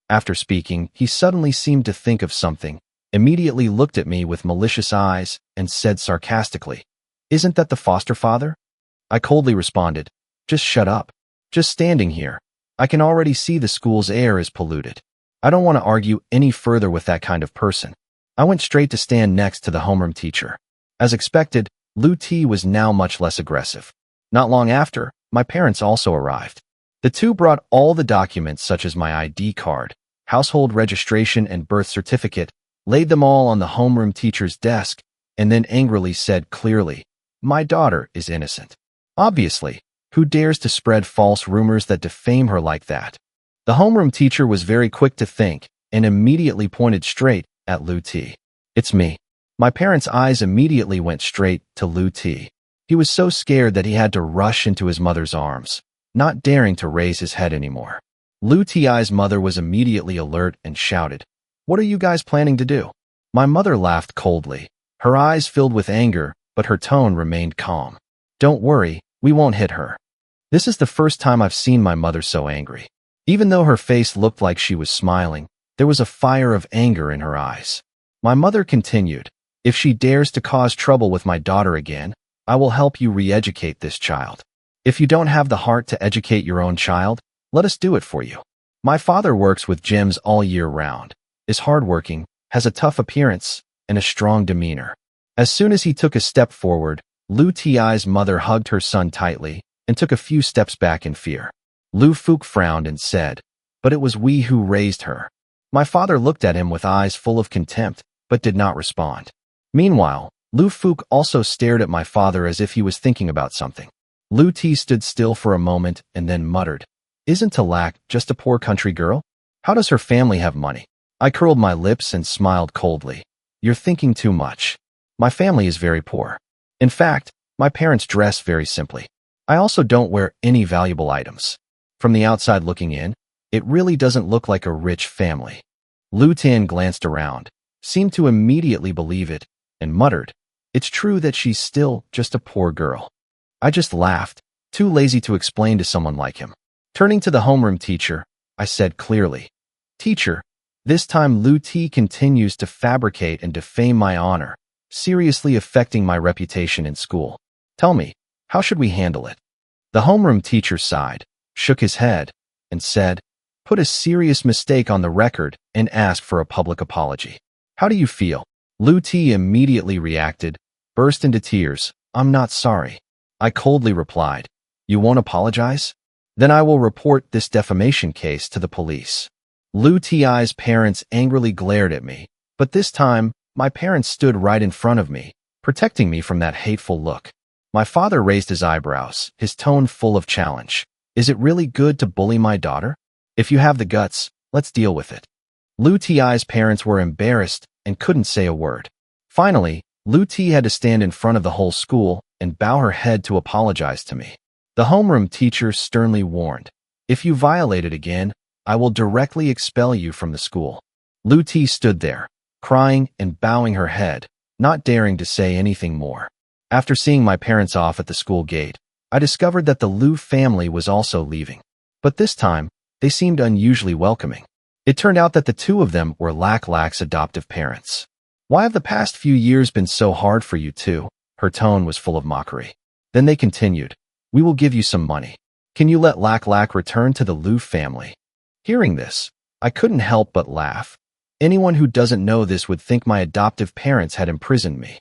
After speaking, he suddenly seemed to think of something, immediately looked at me with malicious eyes, and said sarcastically, Isn't that the foster father? I coldly responded, Just shut up. Just standing here. I can already see the school's air is polluted. I don't want to argue any further with that kind of person. I went straight to stand next to the homeroom teacher. As expected, Lu Ti was now much less aggressive. Not long after, my parents also arrived. The two brought all the documents such as my ID card, household registration, and birth certificate, laid them all on the homeroom teacher's desk, and then angrily said clearly, My daughter is innocent. Obviously, who dares to spread false rumors that defame her like that? The homeroom teacher was very quick to think and immediately pointed straight at Lu Ti. It's me. My parents' eyes immediately went straight to Lu Ti. He was so scared that he had to rush into his mother's arms, not daring to raise his head anymore. Lu Ti's mother was immediately alert and shouted, What are you guys planning to do? My mother laughed coldly. Her eyes filled with anger, but her tone remained calm. Don't worry, we won't hit her. This is the first time I've seen my mother so angry. Even though her face looked like she was smiling, there was a fire of anger in her eyes. My mother continued, If she dares to cause trouble with my daughter again, I will help you re-educate this child. If you don't have the heart to educate your own child, let us do it for you. My father works with gyms all year round, is hardworking, has a tough appearance, and a strong demeanor. As soon as he took a step forward, Lu Ti's mother hugged her son tightly and took a few steps back in fear. Lu Fuke frowned and said, But it was we who raised her. My father looked at him with eyes full of contempt, but did not respond. Meanwhile, Lu Fuke also stared at my father as if he was thinking about something. Lu Ti stood still for a moment and then muttered, Isn't Talak just a poor country girl? How does her family have money? I curled my lips and smiled coldly. You're thinking too much. My family is very poor. In fact, my parents dress very simply. I also don't wear any valuable items. From the outside looking in, it really doesn't look like a rich family. Lu Tian glanced around, seemed to immediately believe it, and muttered, It's true that she's still just a poor girl. I just laughed, too lazy to explain to someone like him. Turning to the homeroom teacher, I said clearly, Teacher, this time Lu Ti continues to fabricate and defame my honor, seriously affecting my reputation in school. Tell me, how should we handle it? The homeroom teacher sighed, shook his head, and said, Put a serious mistake on the record and ask for a public apology. How do you feel? Lu Ti immediately reacted, burst into tears. I'm not sorry. I coldly replied, You won't apologize? Then I will report this defamation case to the police. Lu Ti's parents angrily glared at me, but this time, my parents stood right in front of me, protecting me from that hateful look. My father raised his eyebrows, his tone full of challenge. Is it really good to bully my daughter? If you have the guts, let's deal with it. Lu Ti's parents were embarrassed and couldn't say a word. Finally, Lu Ti had to stand in front of the whole school and bow her head to apologize to me. The homeroom teacher sternly warned, If you violate it again, I will directly expel you from the school. Lu Ti stood there, crying and bowing her head, not daring to say anything more. After seeing my parents off at the school gate, I discovered that the Liu family was also leaving. But this time, they seemed unusually welcoming. It turned out that the two of them were Lak's adoptive parents. "Why have the past few years been so hard for you two?" Her tone was full of mockery. Then they continued, "We will give you some money. Can you let Lak return to the Liu family?" Hearing this, I couldn't help but laugh. Anyone who doesn't know this would think my adoptive parents had imprisoned me.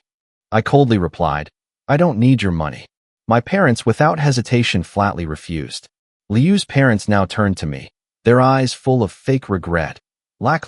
I coldly replied, "I don't need your money." My parents, without hesitation, flatly refused. Liu's parents now turned to me, their eyes full of fake regret. Lak,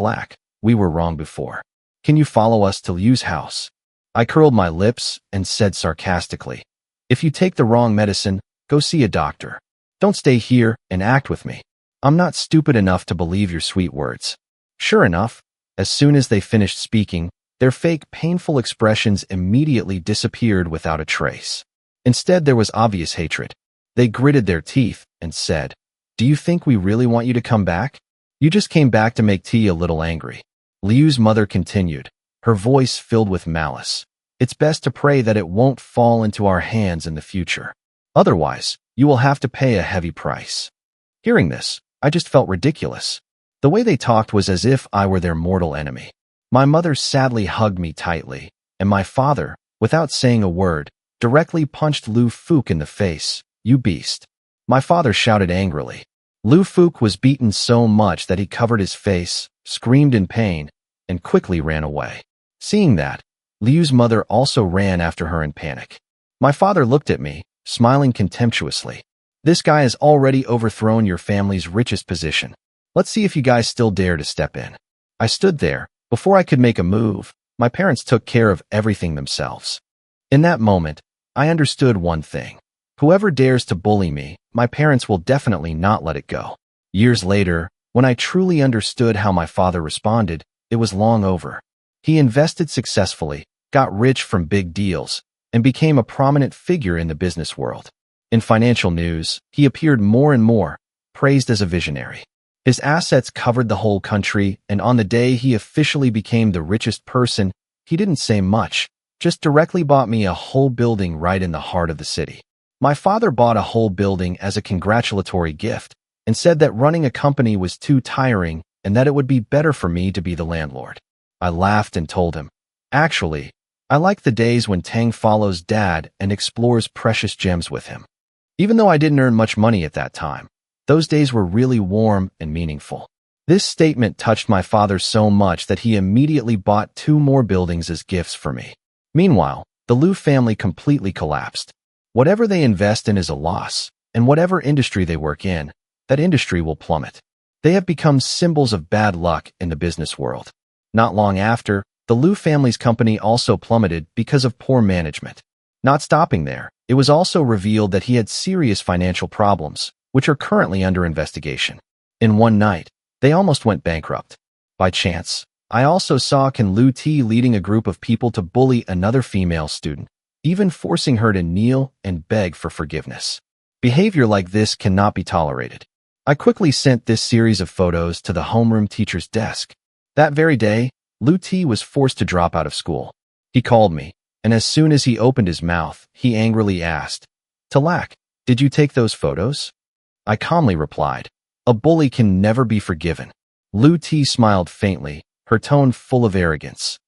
we were wrong before. Can you follow us to Liu's house?" I curled my lips and said sarcastically, "If you take the wrong medicine, go see a doctor. Don't stay here and act with me. I'm not stupid enough to believe your sweet words." Sure enough, as soon as they finished speaking, their fake, painful expressions immediately disappeared without a trace. Instead, there was obvious hatred. They gritted their teeth and said, "Do you think we really want you to come back? You just came back to make T a little angry." Liu's mother continued, her voice filled with malice. "It's best to pray that it won't fall into our hands in the future. Otherwise, you will have to pay a heavy price." Hearing this, I just felt ridiculous. The way they talked was as if I were their mortal enemy. My mother sadly hugged me tightly, and my father, without saying a word, directly punched Liu Fuke in the face. "You beast." My father shouted angrily. Liu Fuke was beaten so much that he covered his face, screamed in pain, and quickly ran away. Seeing that, Liu's mother also ran after her in panic. My father looked at me, smiling contemptuously. "This guy has already overthrown your family's richest position. Let's see if you guys still dare to step in." I stood there. Before I could make a move, my parents took care of everything themselves. In that moment, I understood one thing. Whoever dares to bully me, my parents will definitely not let it go. Years later, when I truly understood how my father responded, it was long over. He invested successfully, got rich from big deals, and became a prominent figure in the business world. In financial news, he appeared more and more, praised as a visionary. His assets covered the whole country, and on the day he officially became the richest person, he didn't say much, just directly bought me a whole building right in the heart of the city. My father bought a whole building as a congratulatory gift and said that running a company was too tiring and that it would be better for me to be the landlord. I laughed and told him, "Actually, I like the days when Tang follows Dad and explores precious gems with him." Even though I didn't earn much money at that time, those days were really warm and meaningful. This statement touched my father so much that he immediately bought 2 more buildings as gifts for me. Meanwhile, the Liu family completely collapsed. Whatever they invest in is a loss, and whatever industry they work in, that industry will plummet. They have become symbols of bad luck in the business world. Not long after, the Liu family's company also plummeted because of poor management. Not stopping there, it was also revealed that he had serious financial problems, which are currently under investigation. In one night, they almost went bankrupt. By chance, I also saw Can Lu T leading a group of people to bully another female student, even forcing her to kneel and beg for forgiveness. Behavior like this cannot be tolerated. I quickly sent this series of photos to the homeroom teacher's desk. That very day, Lu T was forced to drop out of school. He called me, and as soon as he opened his mouth, he angrily asked, "Talak, did you take those photos?" I calmly replied, "A bully can never be forgiven." Lu T smiled faintly, her tone full of arrogance.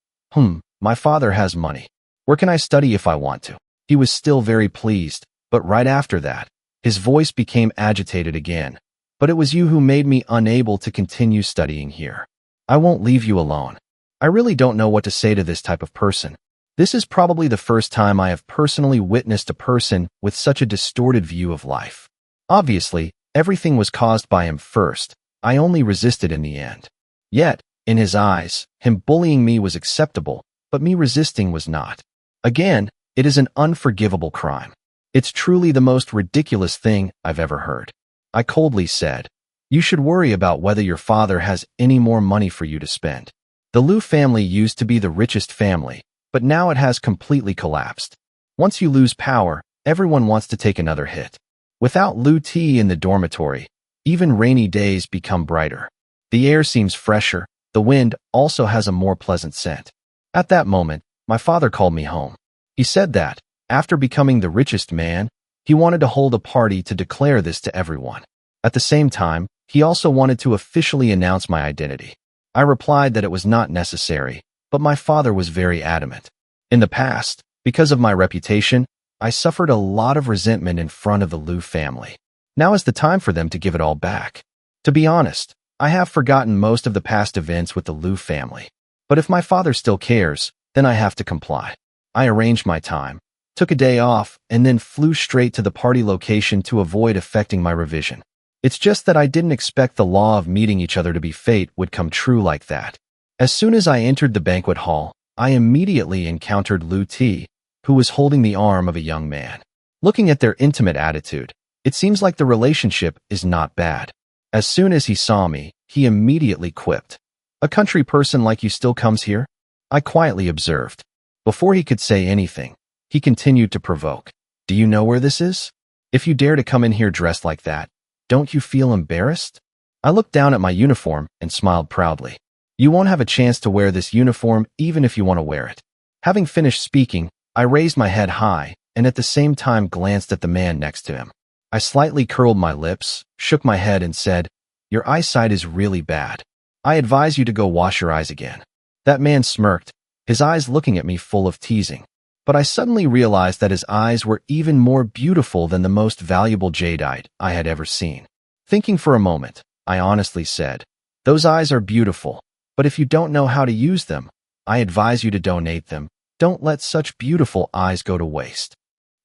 My father has money. Where can I study if I want to?" He was still very pleased, but right after that, his voice became agitated again. "But it was you who made me unable to continue studying here. I won't leave you alone." I really don't know what to say to this type of person. This is probably the first time I have personally witnessed a person with such a distorted view of life. Obviously, everything was caused by him first. I only resisted in the end. Yet, in his eyes, him bullying me was acceptable, but me resisting was not. Again, it is an unforgivable crime. It's truly the most ridiculous thing I've ever heard. I coldly said, "You should worry about whether your father has any more money for you to spend." The Liu family used to be the richest family, but now it has completely collapsed. Once you lose power, everyone wants to take another hit. Without Lu T in the dormitory, even rainy days become brighter. The air seems fresher, the wind also has a more pleasant scent. At that moment, my father called me home. He said that, after becoming the richest man, he wanted to hold a party to declare this to everyone. At the same time, he also wanted to officially announce my identity. I replied that it was not necessary, but my father was very adamant. In the past, because of my reputation, I suffered a lot of resentment in front of the Liu family. Now is the time for them to give it all back. To be honest, I have forgotten most of the past events with the Liu family. But if my father still cares, then I have to comply. I arranged my time, took a day off, and then flew straight to the party location to avoid affecting my revision. It's just that I didn't expect the law of meeting each other to be fate would come true like that. As soon as I entered the banquet hall, I immediately encountered Liu T, who was holding the arm of a young man. Looking at their intimate attitude, it seems like the relationship is not bad. As soon as he saw me, he immediately quipped, "A country person like you still comes here?" I quietly observed. Before he could say anything, he continued to provoke. "Do you know where this is? If you dare to come in here dressed like that, don't you feel embarrassed?" I looked down at my uniform and smiled proudly. "You won't have a chance to wear this uniform even if you want to wear it." Having finished speaking, I raised my head high and at the same time glanced at the man next to him. I slightly curled my lips, shook my head and said, "Your eyesight is really bad. I advise you to go wash your eyes again." That man smirked, his eyes looking at me full of teasing. But I suddenly realized that his eyes were even more beautiful than the most valuable jadeite I had ever seen. Thinking for a moment, I honestly said, "Those eyes are beautiful, but if you don't know how to use them, I advise you to donate them. Don't let such beautiful eyes go to waste."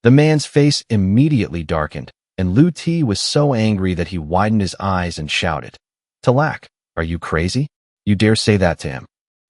The man's face immediately darkened, and Liu T was so angry that he widened his eyes and shouted, "Talak, are you crazy? You dare say that to him?"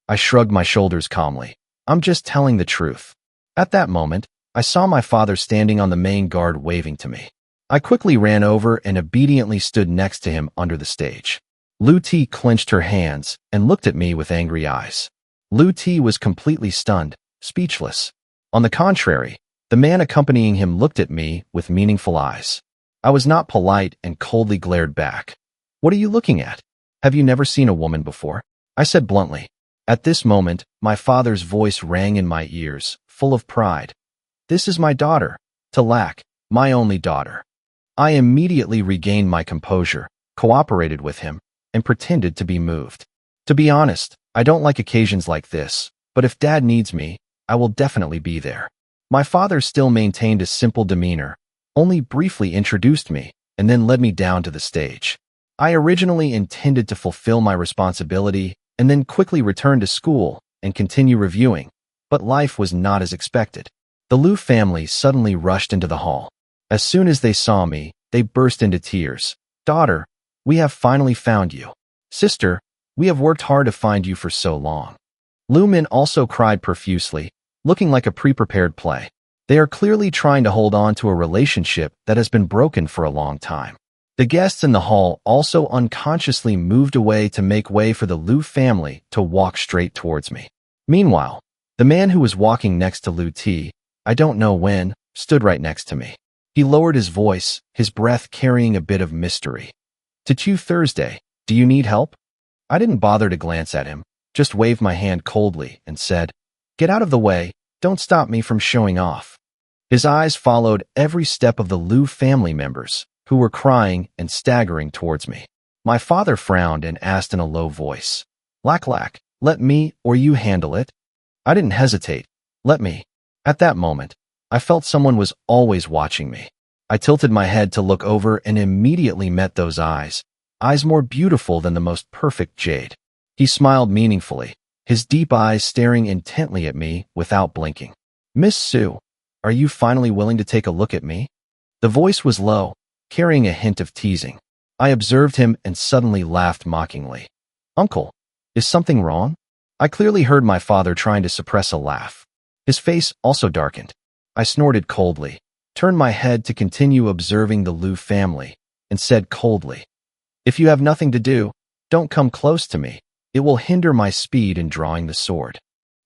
I shrugged my shoulders calmly. "I'm just telling the truth." At that moment, I saw my father standing on the main guard waving to me. I quickly ran over and obediently stood next to him under the stage. Liu T clenched her hands and looked at me with angry eyes. Liu T was completely stunned, speechless. On the contrary, the man accompanying him looked at me with meaningful eyes. I was not polite and coldly glared back. "What are you looking at? Have you never seen a woman before?" I said bluntly. At this moment, my father's voice rang in my ears, full of pride. "This is my daughter, Talak, my only daughter." I immediately regained my composure, cooperated with him, and pretended to be moved. To be honest, I don't like occasions like this, but if Dad needs me, I will definitely be there. My father still maintained a simple demeanor, only briefly introduced me, and then led me down to the stage. I originally intended to fulfill my responsibility and then quickly return to school and continue reviewing, but life was not as expected. The Liu family suddenly rushed into the hall. As soon as they saw me, they burst into tears. "Daughter, we have finally found you. Sister, we have worked hard to find you for so long." Liu Min also cried profusely, looking like a pre-prepared play. They are clearly trying to hold on to a relationship that has been broken for a long time. The guests in the hall also unconsciously moved away to make way for the Liu family to walk straight towards me. Meanwhile, the man who was walking next to Liu T, I don't know when, stood right next to me. He lowered his voice, his breath carrying a bit of mystery. "To Chu Thursday, do you need help?" I didn't bother to glance at him, just waved my hand coldly and said, "Get out of the way, don't stop me from showing off." His eyes followed every step of the Liu family members, who were crying and staggering towards me. My father frowned and asked in a low voice, "Lak, let me or you handle it?" I didn't hesitate. "Let me." At that moment, I felt someone was always watching me. I tilted my head to look over and immediately met those eyes more beautiful than the most perfect jade. He smiled meaningfully, his deep eyes staring intently at me without blinking. "Miss Sue, are you finally willing to take a look at me?" The voice was low, carrying a hint of teasing. I observed him and suddenly laughed mockingly. "Uncle, is something wrong?" I clearly heard my father trying to suppress a laugh. His face also darkened. I snorted coldly, turned my head to continue observing the Liu family, and said coldly, "If you have nothing to do, don't come close to me. It will hinder my speed in drawing the sword."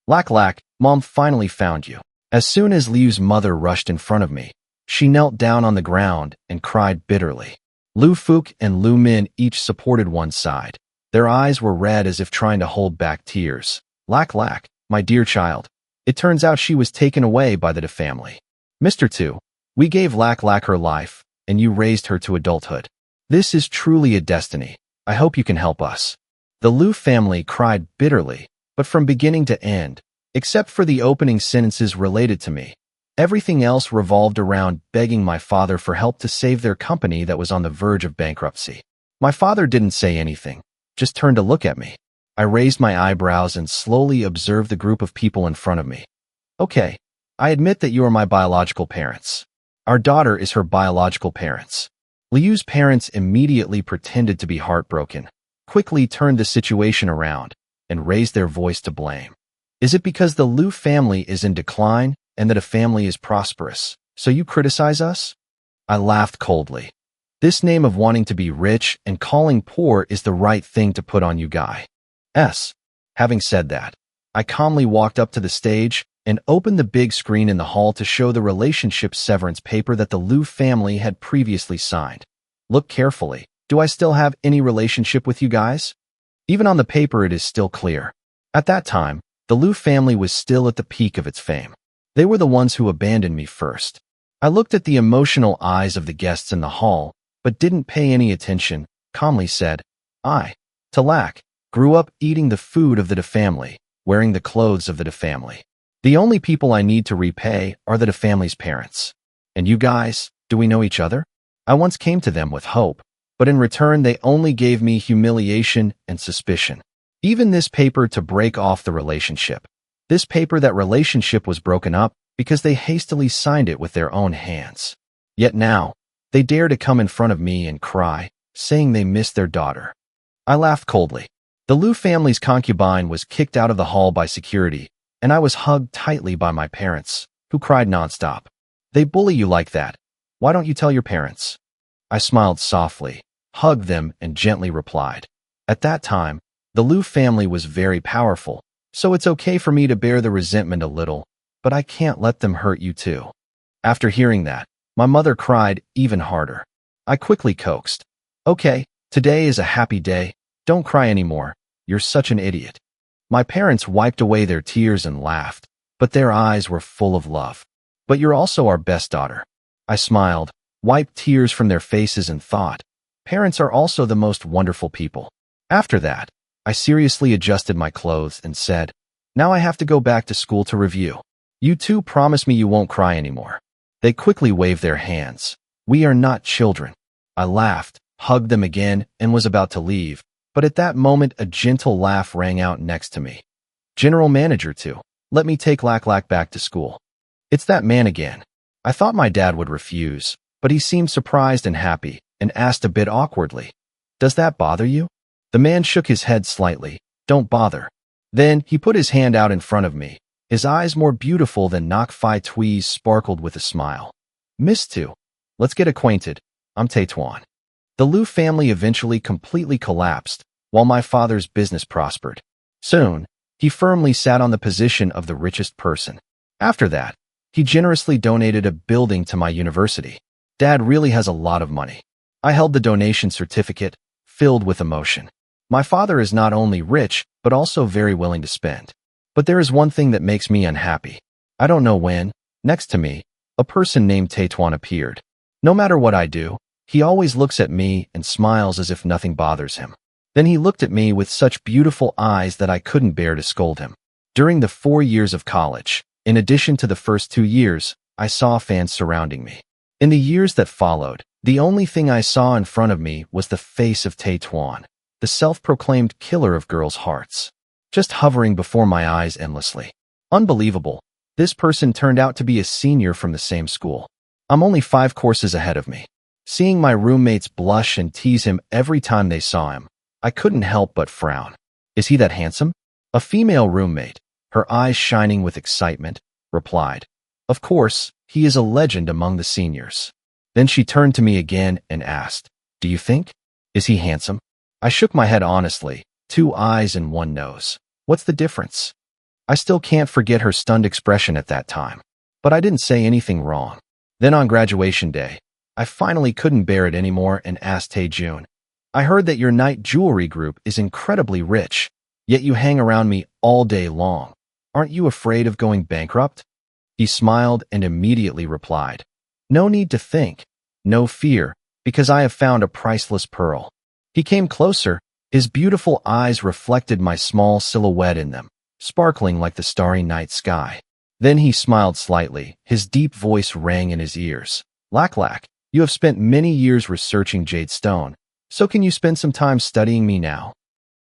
Lak, Mom finally found you." As soon as Liu's mother rushed in front of me, she knelt down on the ground and cried bitterly. Liu Fuk and Liu Min each supported one side. Their eyes were red as if trying to hold back tears. Lak, my dear child, It turns out she was taken away by the family. Mr. 2, we gave Lack her life, and you raised her to adulthood. This is truly a destiny. I hope you can help us. The Liu family cried bitterly, but from beginning to end, except for the opening sentences related to me, everything else revolved around begging my father for help to save their company that was on the verge of bankruptcy. My father didn't say anything, just turned to look at me. I raised my eyebrows and slowly observed the group of people in front of me. Okay, I admit that you are my biological parents. Our daughter is her biological parents. Liu's parents immediately pretended to be heartbroken, quickly turned the situation around, and raised their voice to blame. Is it because the Liu family is in decline and that a family is prosperous, so you criticize us? I laughed coldly. This name of wanting to be rich and calling poor is the right thing to put on you guys. Having said that, I calmly walked up to the stage and opened the big screen in the hall to show the relationship severance paper that the Liu family had previously signed. Look carefully. Do I still have any relationship with you guys? Even on the paper it is still clear. At that time, the Liu family was still at the peak of its fame. They were the ones who abandoned me first. I looked at the emotional eyes of the guests in the hall, but didn't pay any attention, calmly said, I, Talak, grew up eating the food of the family, wearing the clothes of the family. The only people I need to repay are the family's parents. And you guys, do we know each other? I once came to them with hope, but in return they only gave me humiliation and suspicion. Even this paper to break off the relationship. This paper that relationship was broken up because they hastily signed it with their own hands. Yet now, they dare to come in front of me and cry, saying they miss their daughter. I laughed coldly. The Liu family's concubine was kicked out of the hall by security, and I was hugged tightly by my parents, who cried nonstop. They bully you like that. Why don't you tell your parents? I smiled softly, hugged them, and gently replied. At that time, the Liu family was very powerful, so it's okay for me to bear the resentment a little, but I can't let them hurt you too. After hearing that, my mother cried even harder. I quickly coaxed. Okay, today is a happy day. Don't cry anymore. You're such an idiot. My parents wiped away their tears and laughed, but their eyes were full of love. But you're also our best daughter. I smiled, wiped tears from their faces and thought, parents are also the most wonderful people. After that, I seriously adjusted my clothes and said, now I have to go back to school to review. You two promise me you won't cry anymore. They quickly waved their hands. We are not children. I laughed, hugged them again, and was about to leave. But at that moment, a gentle laugh rang out next to me. General Manager 2, let me take Lack back to school. It's that man again. I thought my dad would refuse, but he seemed surprised and happy, and asked a bit awkwardly, does that bother you? The man shook his head slightly. Don't bother. Then he put his hand out in front of me. His eyes more beautiful than Nok Phi Twee's sparkled with a smile. Miss 2, let's get acquainted. I'm Taetuan. The Liu family eventually completely collapsed, while my father's business prospered. Soon, he firmly sat on the position of the richest person. After that, he generously donated a building to my university. Dad really has a lot of money. I held the donation certificate, filled with emotion. My father is not only rich, but also very willing to spend. But there is one thing that makes me unhappy. I don't know when, next to me, a person named Taetuan appeared. No matter what I do, he always looks at me and smiles as if nothing bothers him. Then he looked at me with such beautiful eyes that I couldn't bear to scold him. During the 4 years of college, in addition to the first 2 years, I saw fans surrounding me. In the years that followed, the only thing I saw in front of me was the face of Taetuan, the self-proclaimed killer of girls' hearts, just hovering before my eyes endlessly. Unbelievable. This person turned out to be a senior from the same school. I'm only 5 courses ahead of me. Seeing my roommates blush and tease him every time they saw him, I couldn't help but frown. Is he that handsome? A female roommate, her eyes shining with excitement, replied, of course, he is a legend among the seniors. Then she turned to me again and asked, do you think? Is he handsome? I shook my head honestly, 2 eyes and 1 nose. What's the difference? I still can't forget her stunned expression at that time. But I didn't say anything wrong. Then on graduation day, I finally couldn't bear it anymore and asked Taejun, I heard that your night jewelry group is incredibly rich, yet you hang around me all day long. Aren't you afraid of going bankrupt? He smiled and immediately replied, No need to think. No fear, because I have found a priceless pearl. He came closer. His beautiful eyes reflected my small silhouette in them, sparkling like the starry night sky. Then he smiled slightly. His deep voice rang in his ears. Lack, you have spent many years researching jade stone, so can you spend some time studying me now?